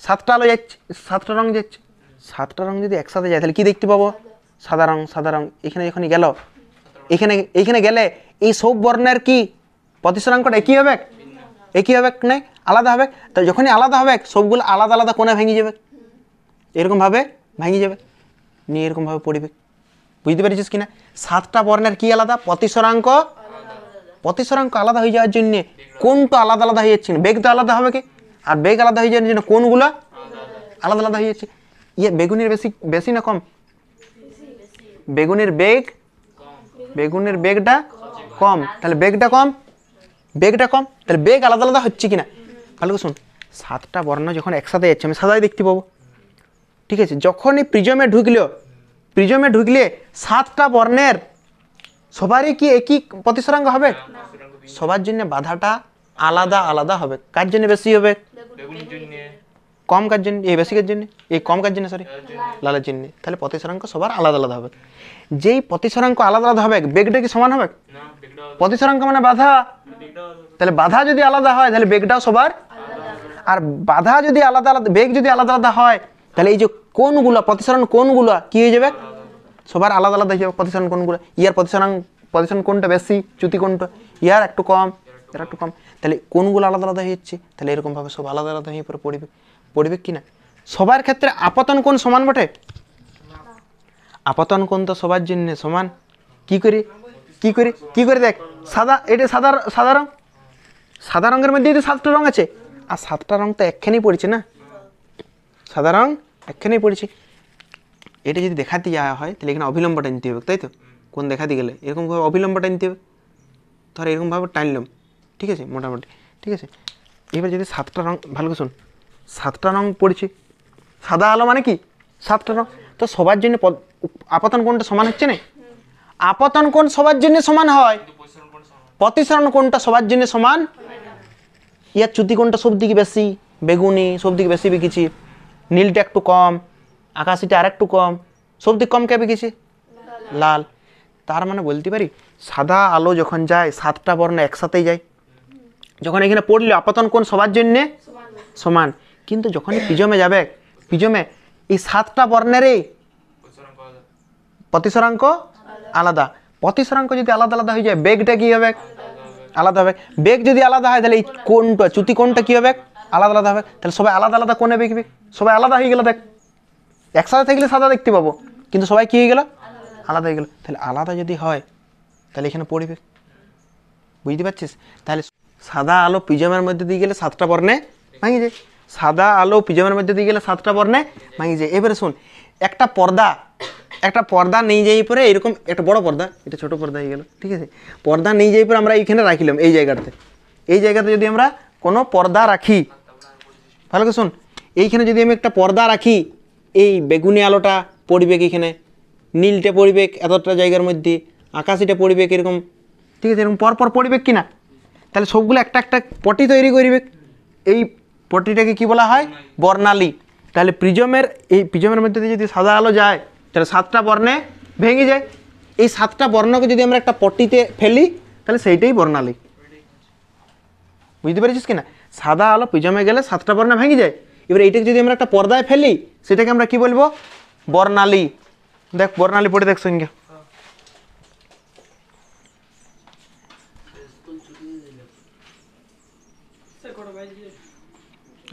7টা আলো যাচ্ছে, 7টা রং যাচ্ছে, 7টা রং যদি একসাথে যায় তাহলে কি দেখতে পাবো? সাদা রং, সাদা রং। এখানে যখন গেল, এইখানে গেলে এই সব বর্ণের কি প্রতিসরাঙ্কটা একই হবে? একই হবে নাই, আলাদা হবে। তো যখনই আলাদা হবে সবগুলো আলাদা আলাদা কোণে ভেঙে যাবে, এরকমভাবে ভেঙে যাবে, নিয়ে এরকমভাবে পড়বে। বুঝতে পেরেছিস কিনা? 7টা বর্ণের কি আলাদা? প্রতিসরাঙ্ক। প্রতিসরাঙ্ক আলাদা হয়ে যাওয়ার জন্যে কোনটা আলাদা আলাদা হয়ে যাচ্ছে না, বেগ তো আলাদা হবে কি, আর বেগ আলাদা হয়ে যাওয়ার জন্য কোনগুলো আলাদা আলাদা হয়ে যাচ্ছে। ইয়ে বেগুনির বেশি বেশি না কম? বেগুনির বেগ, বেগুনের বেগটা কম, তাহলে বেগটা কম, বেগটা কম, তাহলে বেগ আলাদা আলাদা হচ্ছে কিনা ভালো করে শুন। 7টা বর্ণ যখন একসাথে যাচ্ছে আমি সাদাই দেখতে পাবো, ঠিক আছে? যখনই প্রিজমে ঢুকলো, প্রিজমে ঢুকলে 7টা বর্ণের সবারই কি একই প্রতিসরাঙ্ক হবে? সবার জন্য বাধাটা আলাদা আলাদা হবে। কার জন্য বেশি হবে? কম কার জন্য, এই বেশি কার জন্য, এই কম কার জন্য, সরি লালের জন্য। তাহলে প্রতিসরাঙ্ক সবার আলাদা আলাদা হবে। যেই প্রতিসরাঙ্ক আলাদা আলাদা হবে বেগটা কি সমান হবে? প্রতিসরাঙ্ক মানে বাধা, তাহলে বাধা যদি আলাদা হয় তাহলে বেগটাও সবার, আর বাধা যদি আলাদা আলাদা, বেগ যদি আলাদা আলাদা হয় তাহলে এই যে কোণগুলো, প্রতিসরণ কোণগুলো কি হয়ে যাবে? সবার আলাদা আলাদা হয়ে যাবে প্রতিসরণ কোণগুলো। ইয়ার প্রতিসরণ কোণটা বেশি, চ্যুতি কোণটা ইয়ার একটু কম, এর একটু কম, তাহলে কোণগুলো আলাদা আলাদা হয়ে যাচ্ছে। তাহলে এরকমভাবে সব আলাদা আলাদা হয়ে পরে পড়বে কি না? সবার ক্ষেত্রে আপতন কোণ সমান বটে? আপতন কোণ তো সবার জন্য সমান। কি করে কি করে কি করে দেখ, সাদা, এটা সাদা, সাদা রং, সাদা রঙের মধ্যে তো 7টা রং আছে, আর 7টা রং তো একখানেই পড়েছে না, সাদা রং একখানেই পড়েছে। এটা যদি দেখাতে যাওয়া হয় তাহলে এখানে অবিলম্ব টানতে হবে, তাই তো? কোন দেখাতে গেলে এরকমভাবে অবিলম্ব টানতে হবে, ধর এরকমভাবে টানলাম, ঠিক আছে, মোটামুটি ঠিক আছে। এবার যদি 7টা রং, ভালো করে শোন, 7টা রং পড়েছে, সাদা আলো মানে কি 7টা রং, তো সবার জন্য আপতন কোণটা সমান হচ্ছে না? আপতন কোণ সবার জন্য সমান হয়, প্রতিসরণ কোণটা সবার জন্য সমান। ইয়ার চ্যুতি কোণটা সব দিকে বেশি, বেগুনি সব দিকে বেশি বেঁকেছি, নীলটা একটু কম, আকাশিটা আর একটু কম, সব দিক কম কে বেঁকেছি? লাল। তার মানে বলতে পারি সাদা আলো যখন যায় 7টা বর্ণ একসাথেই যায়, যখন এখানে পড়লে আপতন কোণ সবার জন্য সমান। কিন্তু যখনই প্রিজমে যাবে, প্রিজমে এই 7টা বর্ণেরই প্রতিসরাঙ্ক আলাদা। প্রতিসরাঙ্ক যদি আলাদা আলাদা হয়ে যায় বেগটা কি হবে? আলাদা হবে। বেগ যদি আলাদা হয় তাহলে এই কোণটা, চ্যুতি কোণটা কি হবে? আলাদা আলাদা হবে। তাহলে সবাই আলাদা আলাদা কোণে বেঁকবে, সবাই আলাদা হয়ে গেল। দেখ একসাথে থাকলে সাদা দেখতে পাবো, কিন্তু সবাই কি হয়ে গেল? আলাদা হয়ে গেল। তাহলে আলাদা যদি হয় তাহলে এখানে পড়বে, বুঝতে পারছিস? তাহলে সাদা আলো প্রিজমের মধ্যে দিয়ে গেলে 7টা বর্ণে ভাঙি যায়, সাদা আলো প্রিজমের মধ্যে দিয়ে গেলে 7টা বর্ণে ভাঙি যায়। এবারে শোন, একটা পর্দা নিয়ে যাই পরে এরকম একটা বড় পর্দা, এটা ছোট পর্দা হয়ে গেল, ঠিক আছে। পর্দা নিয়ে যাই পরে আমরা এইখানে রাখিলাম, এই জায়গাতে যদি আমরা কোনো পর্দা রাখি, ভালো করে শোন, এইখানে যদি আমি একটা পর্দা রাখি, এই বেগুনি আলোটা পড়বে এখানে, নীলটা পড়বে এতটা জায়গার মধ্যে, আকাশিটা পড়বে এরকম, ঠিক আছে, এরকম পরপর পড়বে কি না? তাহলে সবগুলো একটা একটা পটি তৈরি করবে, এই পটিটাকে কি বলা হয়? বর্ণালী। তাহলে প্রিজমের মধ্যে দিয়ে যদি সাদা আলো যায় তাহলে 7টা বর্ণে ভেঙে যায়। এই 7টা বর্ণকে যদি আমরা একটা পটিতে ফেলি তাহলে সেইটাই বর্ণালী, বুঝতে পেরেছিস কিনা? সাদা আলো প্রিজমে গেলে 7টা বর্ণে ভেঙে যায়। এবার এইটাকে যদি আমরা একটা পর্দায় ফেলি সেটাকে আমরা কি বলবো? বর্ণালী। দেখ বর্ণালী পড়ে দেখ সঙ্গে,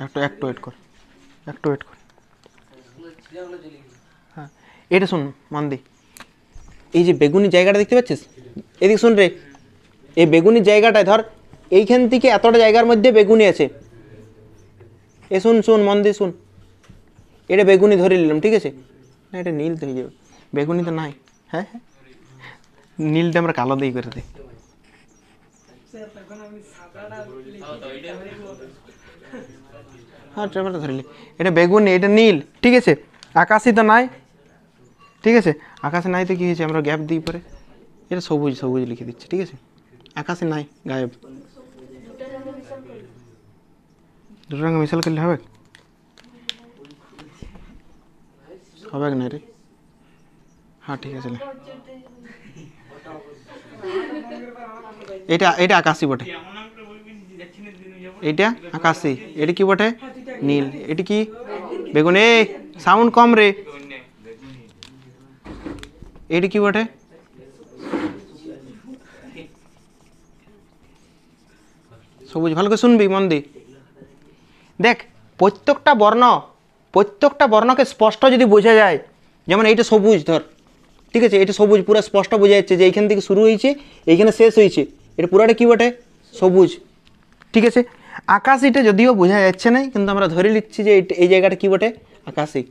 একটু ওয়েট কর। হ্যাঁ, এটা শুন মান দি, এই যে বেগুনি জায়গাটা দেখতে পাচ্ছিস, এদিকে শুন রে, এই বেগুনি জায়গাটায় ধর এইখান থেকে এতটা জায়গার মধ্যে বেগুনি আছে, এ শুন মন দিয়ে শুন, এটা বেগুনি ধরে নিলাম, ঠিক আছে? না এটা নীল তো হয়ে যাবে, বেগুনি তো নাই। হ্যাঁ হ্যাঁ, নীলটা আমরা কালো দিয়ে করে দিই। হ্যাঁ ট্রেমাটা ধরলি, এটা বেগুনি, এটা নীল, ঠিক আছে? আকাশি তো নাই, ঠিক আছে? আকাশে নাই তো কী হয়েছে, আমরা গ্যাপ দিই পরে, এটা সবুজ, সবুজ লিখে দিচ্ছি, ঠিক আছে? আকাশে নাই, গায়েব। দুটো রঙে মিশাল করলে হবে? হবে না রে? হ্যাঁ ঠিক আছে। এটা এটা আকাশি বটে, এইটা আকাশি, এটা কি বটে? নীল। এটা কি? বেগুনি। সাউন্ড কম রে। এটা কি বটে? সবুজ। ভালো করে শুনবি মন দি। দেখ প্রত্যেকটা বর্ণকে স্পষ্ট যদি বোঝা যায়, যেমন এইটা সবুজ ধর, ঠিক আছে? এটা সবুজ, পুরো স্পষ্ট বোঝা যাচ্ছে যে এইখান থেকে শুরু হয়েছে এইখানে শেষ হয়েছে, এটা পুরাটা কি বটে? সবুজ, ঠিক আছে? আকাশিটা যদিও বোঝা যাচ্ছে না, কিন্তু আমরা ধরে নিচ্ছি যে এই জায়গাটা কি বটে? আকাশি,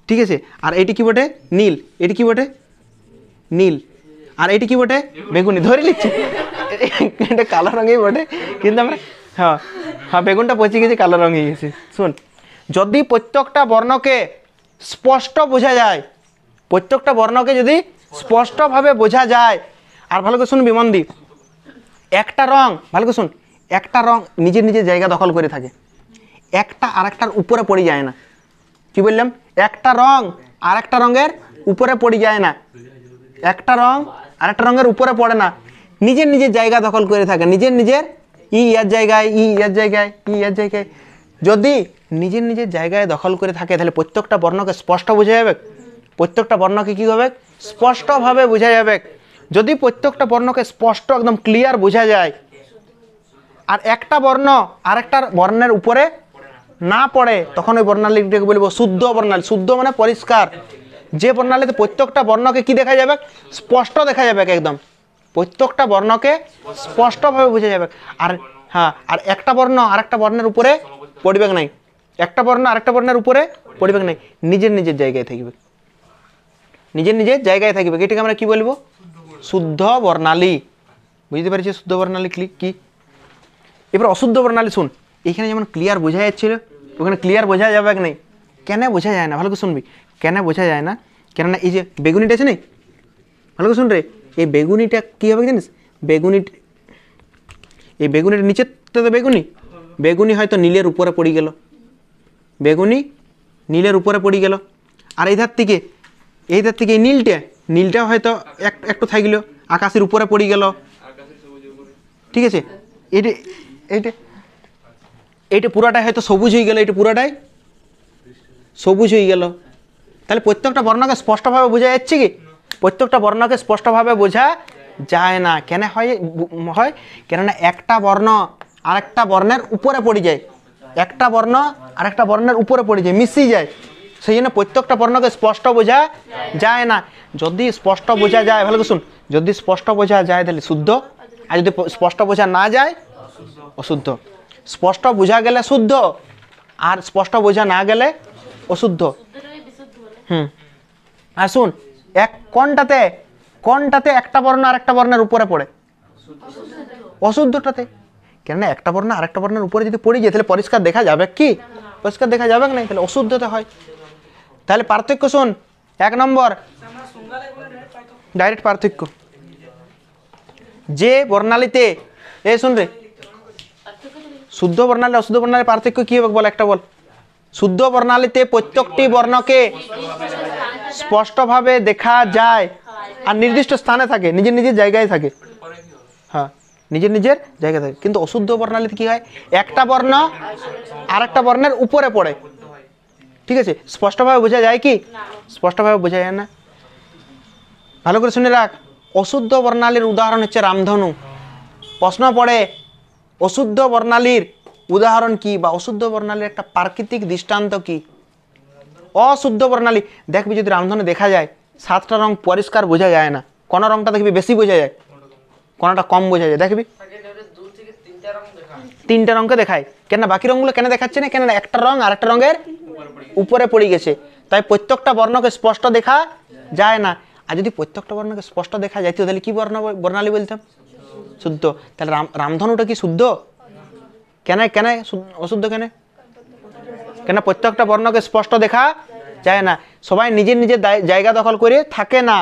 ঠিক আছে? আর এটি কি বটে? নীল। এটি কি বটে? নীল। আর এটি কি বটে? বেগুনি। ধরে নিচ্ছি এটা কালো রঙেই বটে, কিন্তু আমরা হ্যাঁ হ্যাঁ বেগুনটা পচে গেছে, কালো রঙ হয়ে গেছে। শোন, যদি প্রত্যেকটা বর্ণকে স্পষ্ট বোঝা যায়, প্রত্যেকটা বর্ণকে যদি স্পষ্টভাবে বোঝা যায়, আর ভালো করে শুনবি মন দি, একটা রং, ভালো করে শুন, একটা রং নিজের নিজের জায়গা দখল করে থাকে, একটা আরেকটার উপরে পড়ে যায় না। কি বললাম? একটা রং আরেকটা রঙের উপরে পড়ে যায় না, একটা রং আরেকটা রঙের উপরে পড়ে না, নিজের নিজের জায়গা দখল করে থাকে, নিজের নিজের ইয়ার জায়গায়, ইয়ার জায়গায়, ইয়ার জায়গায়। যদি নিজের নিজের জায়গায় দখল করে থাকে, তাহলে প্রত্যেকটা বর্ণকে স্পষ্ট বোঝা যাবে, প্রত্যেকটা বর্ণকে কী হবে? স্পষ্টভাবে বোঝা যাবে। যদি প্রত্যেকটা বর্ণকে স্পষ্ট একদম ক্লিয়ার বোঝা যায়, আর একটা বর্ণ আরেকটার বর্ণের উপরে না পড়ে, তখন ওই বর্ণালীটাকে বলবো শুদ্ধ বর্ণালী। শুদ্ধ মানে পরিষ্কার, যে বর্ণালীতে প্রত্যেকটা বর্ণকে কি দেখা যাবে? স্পষ্ট দেখা যাবে, একদম প্রত্যেকটা বর্ণকে স্পষ্টভাবে বোঝা যাবে। আর হ্যাঁ, আর একটা বর্ণ আরেকটা বর্ণের উপরে পড়বে নাই, একটা বর্ণ আরেকটা বর্ণের উপরে পড়বে নাই, নিজের নিজের জায়গায় থাকবে, নিজের নিজের জায়গায় থাকবে। এটাকে আমরা কি বলবো? শুদ্ধ বর্ণালী। বুঝতে পারছি শুদ্ধ বর্ণালী কি? এবার অশুদ্ধ বর্ণালী শুন, এইখানে যেমন ক্লিয়ার বোঝা যাচ্ছিল, ওখানে ক্লিয়ার বোঝা যাবে কি নাই? কেন বোঝা যায় না? ভালো করে শুনবি, কেন বোঝা যায় না? কেননা এই যে বেগুনিটা আছে না, ভালো করে শুন রে, এই বেগুনিটা কী হবে জানিস? এই বেগুনিটা নিচের তো বেগুনি, বেগুনি হয়তো নীলের উপরে পড়ে গেল, বেগুনি নীলের উপরে পড়ে গেল। আর এই ধার থেকে এই নীলটা হয়তো একটু থাকল আকাশের উপরে পড়ে গেল, ঠিক আছে? এইটা পুরাটাই হয়তো সবুজ হয়ে গেল, এটা পুরাটাই সবুজ হয়ে গেল। তাহলে প্রত্যেকটা বর্ণকে স্পষ্টভাবে বোঝা যাচ্ছে কি? প্রত্যেকটা বর্ণকে স্পষ্টভাবে বোঝা যায় না। কেন হয়? কেননা একটা বর্ণ আরেকটা বর্ণের উপরে পড়ে যায়, একটা বর্ণ আরেকটা বর্ণের উপরে পড়ে যায়, মিশিয়ে যায়, সেই জন্য প্রত্যেকটা বর্ণকে স্পষ্ট বোঝা যায় না। যদি স্পষ্ট বোঝা যায়, ভালো করে শুন, যদি স্পষ্ট বোঝা যায় তাহলে শুদ্ধ, আর যদি স্পষ্ট বোঝা না যায় অশুদ্ধ। স্পষ্ট বোঝা গেলে শুদ্ধ, আর স্পষ্ট বোঝা না গেলে অশুদ্ধ। আর শুন, কোনটাতে একটা বর্ণ আরেকটা বর্ণের উপরে পড়ে? অশুদ্ধটাতে। কেননা একটা বর্ণ আরেকটা বর্ণের উপরে যদি পড়ে যায়, তাহলে পরিষ্কার দেখা যাবে কি? পরিষ্কার দেখা যাবে না, তাহলে অশুদ্ধতা হয়। তাহলে পার্থক্য শুন, 1 নম্বর ডাইরেক্ট পার্থক্য, যে বর্ণালীতে শুন রে, শুদ্ধ বর্ণালী অশুদ্ধ বর্ণালীর পার্থক্য কি হবে বল, একটা বল। শুদ্ধ বর্ণালীতে প্রত্যেকটি বর্ণকে স্পষ্টভাবে দেখা যায়, আর নির্দিষ্ট স্থানে থাকে, নিজের নিজের জায়গায় থাকে। হ্যাঁ, নিজের নিজের জায়গায় থাকে। কিন্তু অশুদ্ধ বর্ণালীতে কি হয়? একটা বর্ণ আরেকটা বর্ণের উপরে পড়ে, ঠিক আছে? স্পষ্টভাবে বোঝা যায় কি? স্পষ্টভাবে বোঝা যায় না। ভালো করে শুনে রাখ, অশুদ্ধ বর্ণালীর উদাহরণ হচ্ছে রামধনু। প্রশ্ন পড়ে অশুদ্ধ বর্ণালীর উদাহরণ কি, বা অশুদ্ধ বর্ণালীর একটা প্রাকৃতিক দৃষ্টান্ত কি? অশুদ্ধ বর্ণালী দেখবি, যদি রামধনু দেখা যায় 7টা রং পরিষ্কার বোঝা যায় না, কোন রংটা দেখবি বেশি বোঝা যায়, কোনটা কম বোঝা যায়, দেখবি 3টা রঙকে দেখায়। কেন বাকি রঙগুলো কেন দেখাচ্ছে না? কেন একটা রং আর একটা রঙের উপরে পড়ে গেছে, তাই প্রত্যেকটা বর্ণকে স্পষ্ট দেখা যায় না। আর যদি প্রত্যেকটা বর্ণকে স্পষ্ট দেখা যাইতো তাহলে কি বর্ণালী বলতাম? শুদ্ধ। তাহলে রামধনুটা কি শুদ্ধ? কেন কেন অশুদ্ধ? কেন কেন? প্রত্যেকটা বর্ণকে স্পষ্ট দেখা যায় না, সবাই নিজের নিজের জায়গা দখল করে থাকে না,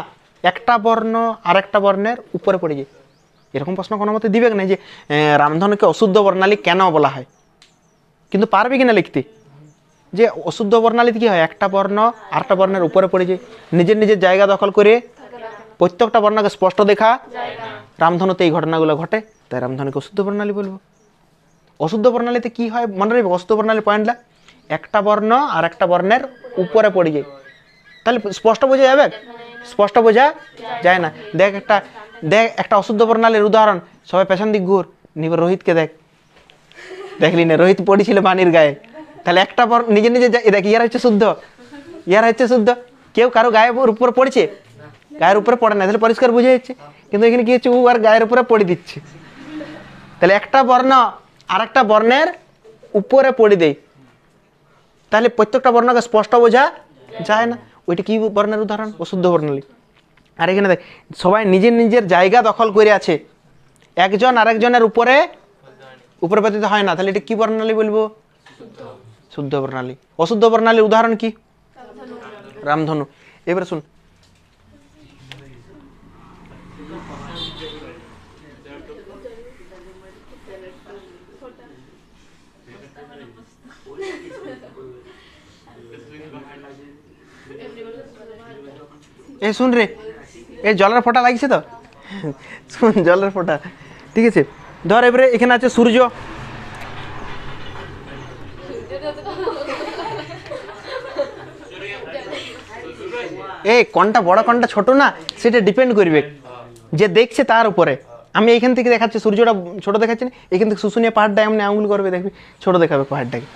একটা বর্ণ আরেকটা বর্ণের উপরে পড়ে যায়। এরকম প্রশ্ন কোনো মতে দিবে না যে রামধনুকে অশুদ্ধ বর্ণালী কেন বলা হয়, কিন্তু পারবে কিনা লিখতে যে অশুদ্ধ বর্ণালীতে কি হয়, একটা বর্ণ আরেকটা বর্ণের উপরে পড়ে যায়, নিজের নিজের জায়গা দখল করে প্রত্যেকটা বর্ণকে স্পষ্ট দেখা রামধনুতে এই ঘটনাগুলো ঘটে, তাই রামধনুকে অশুদ্ধ বর্ণালী বলবো। অশুদ্ধ বর্ণালীতে কি হয় মনে রাখবে, অশুদ্ধ বর্ণালী পয়েন্টটা একটা বর্ণ আর একটা বর্ণের উপরে পড়ে যায়, তাহলে স্পষ্ট বোঝা যাবে? স্পষ্ট বোঝা যায় না। দেখ একটা অশুদ্ধ বর্ণালীর উদাহরণ, সবাই পেছন দিক ঘুর, নিবে রোহিতকে দেখলি না, রোহিত পড়েছিল পানির গায়ে, তাহলে একটা নিজে নিজে দেখ, ইয়ার হচ্ছে শুদ্ধ, ইয়ার হচ্ছে শুদ্ধ, কেউ কারো গায়ের উপরে পড়েছে? গায়ের উপরে পড়ে না, তাহলে পরিষ্কার বুঝে যাচ্ছে। কিন্তু এখানে কি হচ্ছে, ও আর গায়ের উপরে পড়ে দিচ্ছে, তাহলে একটা বর্ণ আর একটা বর্ণের উপরে পড়ে দেয়, তাহলে প্রত্যেকটা বর্ণকে স্পষ্ট বোঝা যায় না। ওইটা কি বর্ণের উদাহরণ? অশুদ্ধ বর্ণালী। আর এখানে দেখ সবাই নিজের নিজের জায়গা দখল করে আছে, একজন আরেকজনের উপরে পতিত হয় না, তাহলে এটা কি বর্ণালী বলবো? শুদ্ধ বর্ণালী। অশুদ্ধ বর্ণালীর উদাহরণ কি? রামধনু। এবারে শুন, এ শুন রে, এই জলের ফোঁটা লাগছে তো, শুন জলের ফোঁটা, ঠিক আছে? ধর এবারে এখানে আছে সূর্য, এই কোনটা বড় কোনটা ছোট না সেটা ডিপেন্ড করবে যে দেখছে তার উপরে। আমি এইখান থেকে দেখাচ্ছি সূর্যটা ছোট দেখাচ্ছি না, এখান থেকে শুশুনিয়া পাহাড়টা এমনি আঙুল করবে, দেখবি ছোট দেখাবে পাহাড়টাকে।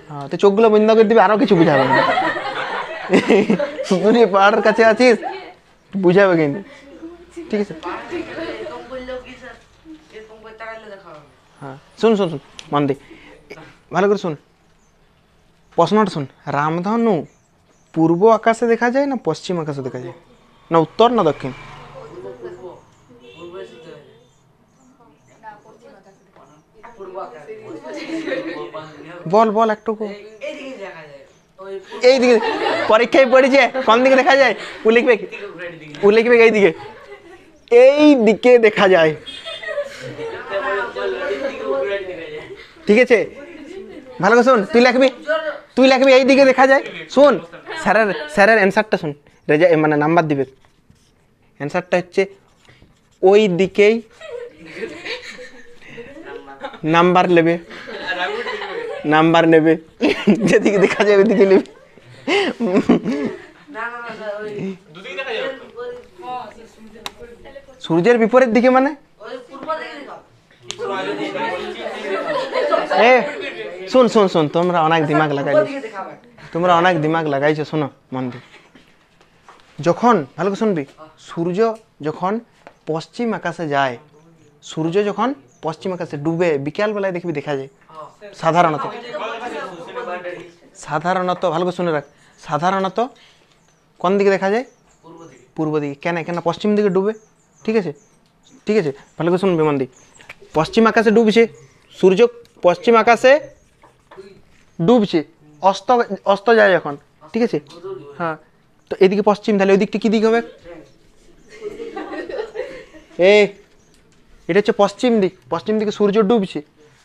হ্যাঁ, তো চোখগুলো বন্ধ করে দিবি, আরো কিছু বুঝাবে না। শুশুনিয়া পাহাড়ের কাছে আছিস, বুঝাবে কিন্তু, ঠিক আছে? হ্যাঁ, শুন শুন শুন মন দি, ভালো করে শুন প্রশ্নটা শুন। রামধনু পূর্ব আকাশে দেখা যায় না পশ্চিম আকাশে দেখা যায়, না উত্তর না দক্ষিণ? বল বল একটু। এইদিকে পরীক্ষায় পড়েছে, কোন দিকে দেখা যায়? ও লিখবে এইদিকে, এই দিকে দেখা যায়, ঠিক আছে? ভালো করে শোন, তুই লিখবি এই দিকে দেখা যায়। শোন স্যারের অ্যান্সারটা শোন, মানে নাম্বার দিবে, অ্যান্সারটা হচ্ছে ওই দিকেই নাম্বার নেবে, যেদিকে দেখা যায় ওইদিকে নেবে। সূর্যের বিপরীত দিকে মানে এ শুন, তোমরা অনেক দিমাগ লাগাইছো, শোনো মন দিয়ে। যখন ভালো করে শুনবি, সূর্য যখন পশ্চিম আকাশে যায়, সূর্য যখন পশ্চিম আকাশে ডুবে, বিকাল বেলায় দেখবি দেখা যায় সাধারণত ভালো করে শুনে রাখ, সাধারণত কোন দিকে দেখা যায়? পূর্ব দিকে। কেন? পশ্চিম দিকে ডুবে, ঠিক আছে? ভালো করে শুনবি মন দিয়ে। পশ্চিম আকাশে ডুবছে সূর্য, পশ্চিম আকাশে ডুবছে, অস্ত যায় যখন, ঠিক আছে? হ্যাঁ, তো এদিকে পশ্চিম, তাহলে ওই দিকটা কি দিক হবে? এটা হচ্ছে পশ্চিম দিকে সূর্য ডুবছে,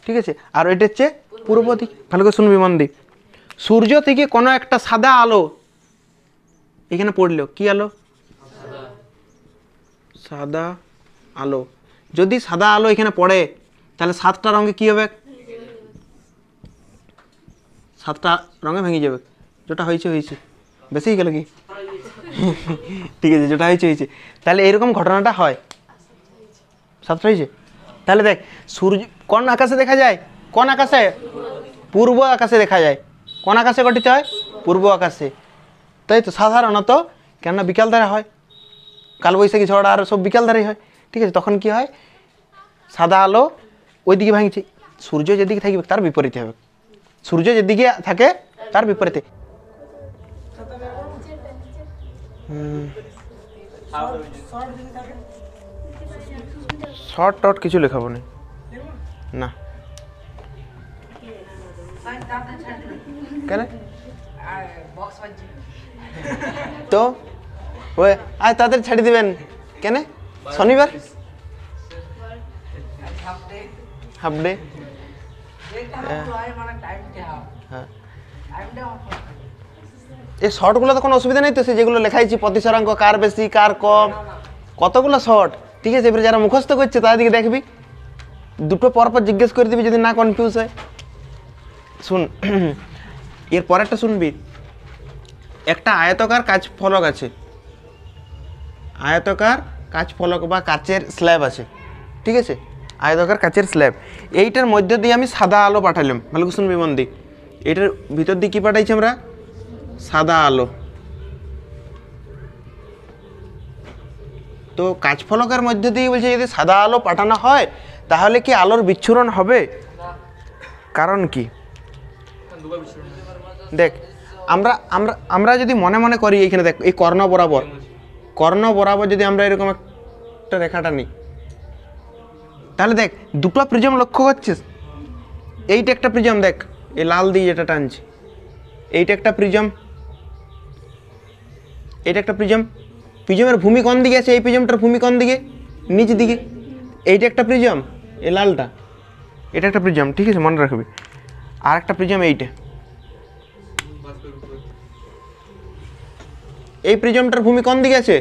ঠিক আছে? আর এটা হচ্ছে পূর্ব দিক। ভালো করে শুনবি মন দিয়ে। সূর্য থেকে কোনো একটা সাদা আলো এখানে পড়লো, কি আলো? সাদা আলো। যদি সাদা আলো এখানে পড়ে তাহলে 7টা রঙে কি হবে? 7টা রঙে ভেঙে যাবে। যেটা হয়েছে বেশি গেল কি? ঠিক আছে, যেটা হয়েছে। তাহলে এরকম ঘটনাটা হয়, 7টা হয়েছে। তাহলে দেখ সূর্য কোন আকাশে দেখা যায়? কোন আকাশে? পূর্ব আকাশে দেখা যায়। কোন আকাশে গঠিত হয়? পূর্ব আকাশে। তাই তো সাধারণত, কেননা বিকাল ধারে হয়, কালবৈশাখী ঝড় আর সব বিকাল ধারেই হয়, ঠিক আছে? তখন কি হয়, সাদা আলো ওইদিকে ভাঙছে, সূর্য যেদিকে থাকবে তার বিপরীতে হবে, সূর্য যেদিকে থাকে তার বিপরীতে। শর্ট টট কিছু লেখাবো না, না কেন তো ওই আজ তাদের ছাড়ি দিবেন কেন? শনিবার হাফ ডে। হ্যাঁ এই শর্টগুলো তো কোনো অসুবিধা নেই তো, সে যেগুলো লেখাইছি প্রতিসরাঙ্ক কার বেশি কার কম, কতগুলো শর্ট, ঠিক আছে। এবারে যারা মুখস্থ করছে তাদেরকে দেখবি দুটো পরপর জিজ্ঞেস করে দিবি যদি না কনফিউজ হয়। শুন এর পরেরটা শুনবি, একটা আয়তকার কাচ ফলক আছে, আয়তকার কাচ ফলক বা কাচের স্ল্যাব আছে, ঠিক আছে, আয়তকার কাচের স্ল্যাব। এইটার মধ্যে দিয়ে আমি সাদা আলো পাঠালাম, ভালো করে শুনবি মন দিয়ে। এটার ভিতর দিয়ে কী পাঠাইছি আমরা? সাদা আলো। তো কাচ ফলকের মধ্যে দিয়ে বলছে যদি সাদা আলো পাঠানো হয় তাহলে কি আলোর বিচ্ছুরণ হবে? কারণ কি দেখ, আমরা আমরা আমরা যদি মনে মনে করি, এইখানে দেখ এই কর্ণ বরাবর যদি আমরা এরকম একটা রেখাটা নিই, তাহলে দেখ দুটো প্রিজম লক্ষ্য করছিস। এইটা একটা প্রিজম, দেখ এই লাল দিয়ে যেটা টানছি, এইটা একটা প্রিজম, এটা একটা প্রিজম। প্রিজমের ভূমি কোন দিকে আছে? এই প্রিজমটার ভূমি কোন দিকে? নিচ দিকে। এইটা একটা প্রিজম, এই লালটা, এটা একটা প্রিজম, ঠিক আছে, মনে রাখবি। আর একটা প্রিজম এইটা, এই প্রিজমটার ভূমি কোন দিকে আছে?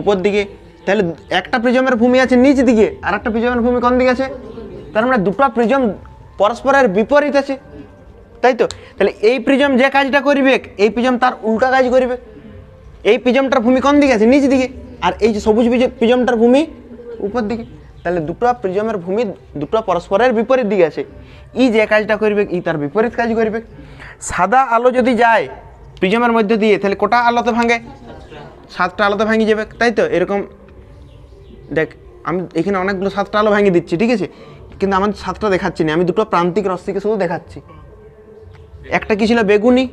উপর দিকে। তাহলে একটা প্রিজমের ভূমি আছে নিচ দিকে, আর একটা প্রিজমের ভূমি কোন দিকে আছে? তার মানে দুটো প্রিজম পরস্পরের বিপরীত আছে, তাই তো। তাহলে এই প্রিজম যে কাজটা করবে, এই প্রিজম তার উল্টা কাজ করবে। এই প্রিজমটার ভূমি কোন দিকে আছে? নিচ দিকে। আর এই যে সবুজ প্রিজমটার ভূমি উপর দিকে। তাহলে দুটো প্রিজমের ভূমি দুটো পরস্পরের বিপরীত দিকে আছে। ই যে কাজটা করবে ই তার বিপরীত কাজ করবে। সাদা আলো যদি যায় প্রিজমের মধ্যে দিয়ে, তাহলে কোটা আলোতে ভাঙে? 7টা আলোতে ভাঙে যাবে, তাই তো। এরকম দেখ আমি এখানে অনেকগুলো 7টা আলো ভাঙিয়ে দিচ্ছি, ঠিক আছে, কিন্তু আমার 7টা দেখাচ্ছি না, আমি দুটো প্রান্তিক রশ্মিকে শুধু দেখাচ্ছি। একটা কি ছিল? বেগুনি।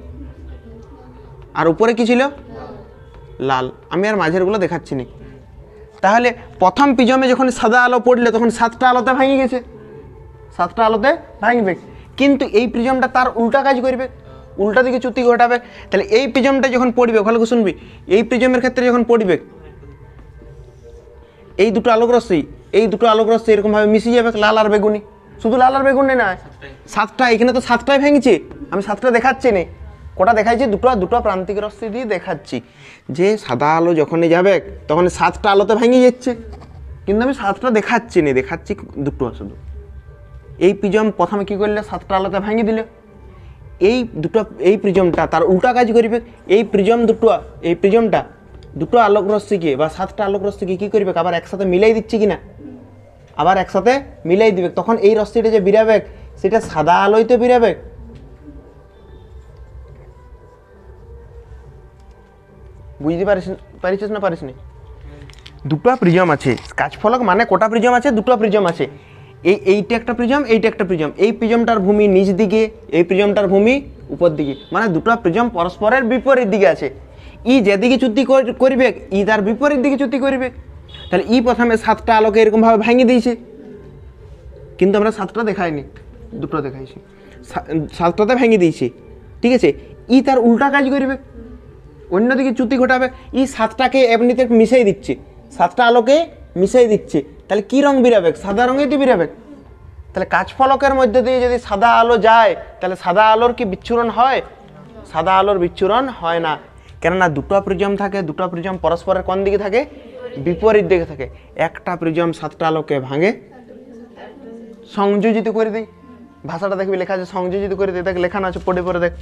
আর উপরে কি ছিল? লাল। আমি আর মাঝেরগুলো দেখাচ্ছি না। তাহলে প্রথম প্রিজমে যখন সাদা আলো পড়লে তখন 7টা আলোতে ভাঙে গেছে, 7টা আলোতে ভাঙবে। কিন্তু এই প্রিজমটা তার উল্টা কাজ করবে, উল্টা দিকে চ্যুতি ঘটাবে। তাহলে এই প্রিজমটা যখন পড়বে, ভালো করে শুনবি, এই প্রিজমের ক্ষেত্রে যখন পড়বে এই দুটো আলোকরশ্মি, এরকমভাবে মিশে যাবে, লাল আর বেগুনি। শুধু লাল আর বেগুনি না, 7টা, এখানে তো 7টাই ভেঙেছে, আমি 7টা দেখাচ্ছি না। কোটা দেখাচ্ছি? দুটো প্রান্তিক রশ্মি দিয়ে দেখাচ্ছি যে সাদা আলো যখনই যাবে তখন 7টা আলোতে ভেঙে যাচ্ছে, কিন্তু আমি 7টা দেখাচ্ছি না, দেখাচ্ছি দুটো শুধু। এই প্রিজম প্রথমে কী করলে? 7টা আলোতে ভেঙে দিলে। এই প্রিজমটা তার উল্টা কাজ করবে। এই প্রিজমটা দুটো আলোক রশ্মিকে বা 7টা আলোক রশ্মিকে কী করবে? আবার একসাথে মিলাই দিচ্ছে কিনা, আবার একসাথে মিলাই দিবে। তখন এই রশ্মিটা যে বেরাবে সেটা সাদা আলোয় তো বেরাবে। বুঝতে পারিস না পারিস না? দুটো প্রিজম আছে, কাচ ফলক মানে কোটা প্রিজম আছে? দুটো প্রিজম আছে। এইটা একটা প্রিজম, এইটা একটা প্রিজম। এই প্রিজমটার ভূমি নিচ দিকে, এই প্রিজমটার ভূমি উপর দিকে, মানে দুটো প্রিজম পরস্পরের বিপরীত দিকে আছে। ই যেদিকে চ্যুতি করবে ই তার বিপরীত দিকে চ্যুতি করবে। তাহলে ই প্রথমে 7টা আলোকে এরকমভাবে ভেঙে দিয়েছে, কিন্তু আমরা 7টা দেখাইনি, দুটো দেখাইছি। 7টাতে ভেঙে দিয়েছি, ঠিক আছে। ই তার উল্টা কাজ করবে, অন্যদিকে চ্যুতি ঘটাবে। ই 7টাকে এমনিতে মিশাই দিচ্ছে, 7টা আলোকে মিশাই দিচ্ছে। তাহলে কি রং বেরাবে? সাদা রঙেই তো বেরাবে। তাহলে কাচ ফলকের মধ্যে দিয়ে যদি সাদা আলো যায় তাহলে সাদা আলোর কি বিচ্ছুরণ হয়? সাদা আলোর বিচ্ছুরণ হয় না, কেননা দুটো প্রিজম থাকে, দুটো প্রিজম পরস্পরের কোন দিকে থাকে? বিপরীত দিকে থাকে। একটা প্রিজম 7টা আলোকে ভাঙে, সংযোজিত করে দেয়। ভাষাটা দেখবি লেখা আছে সংযোজিত করে দেয়, দেখ লেখানো আছে, পড়ে দেখ।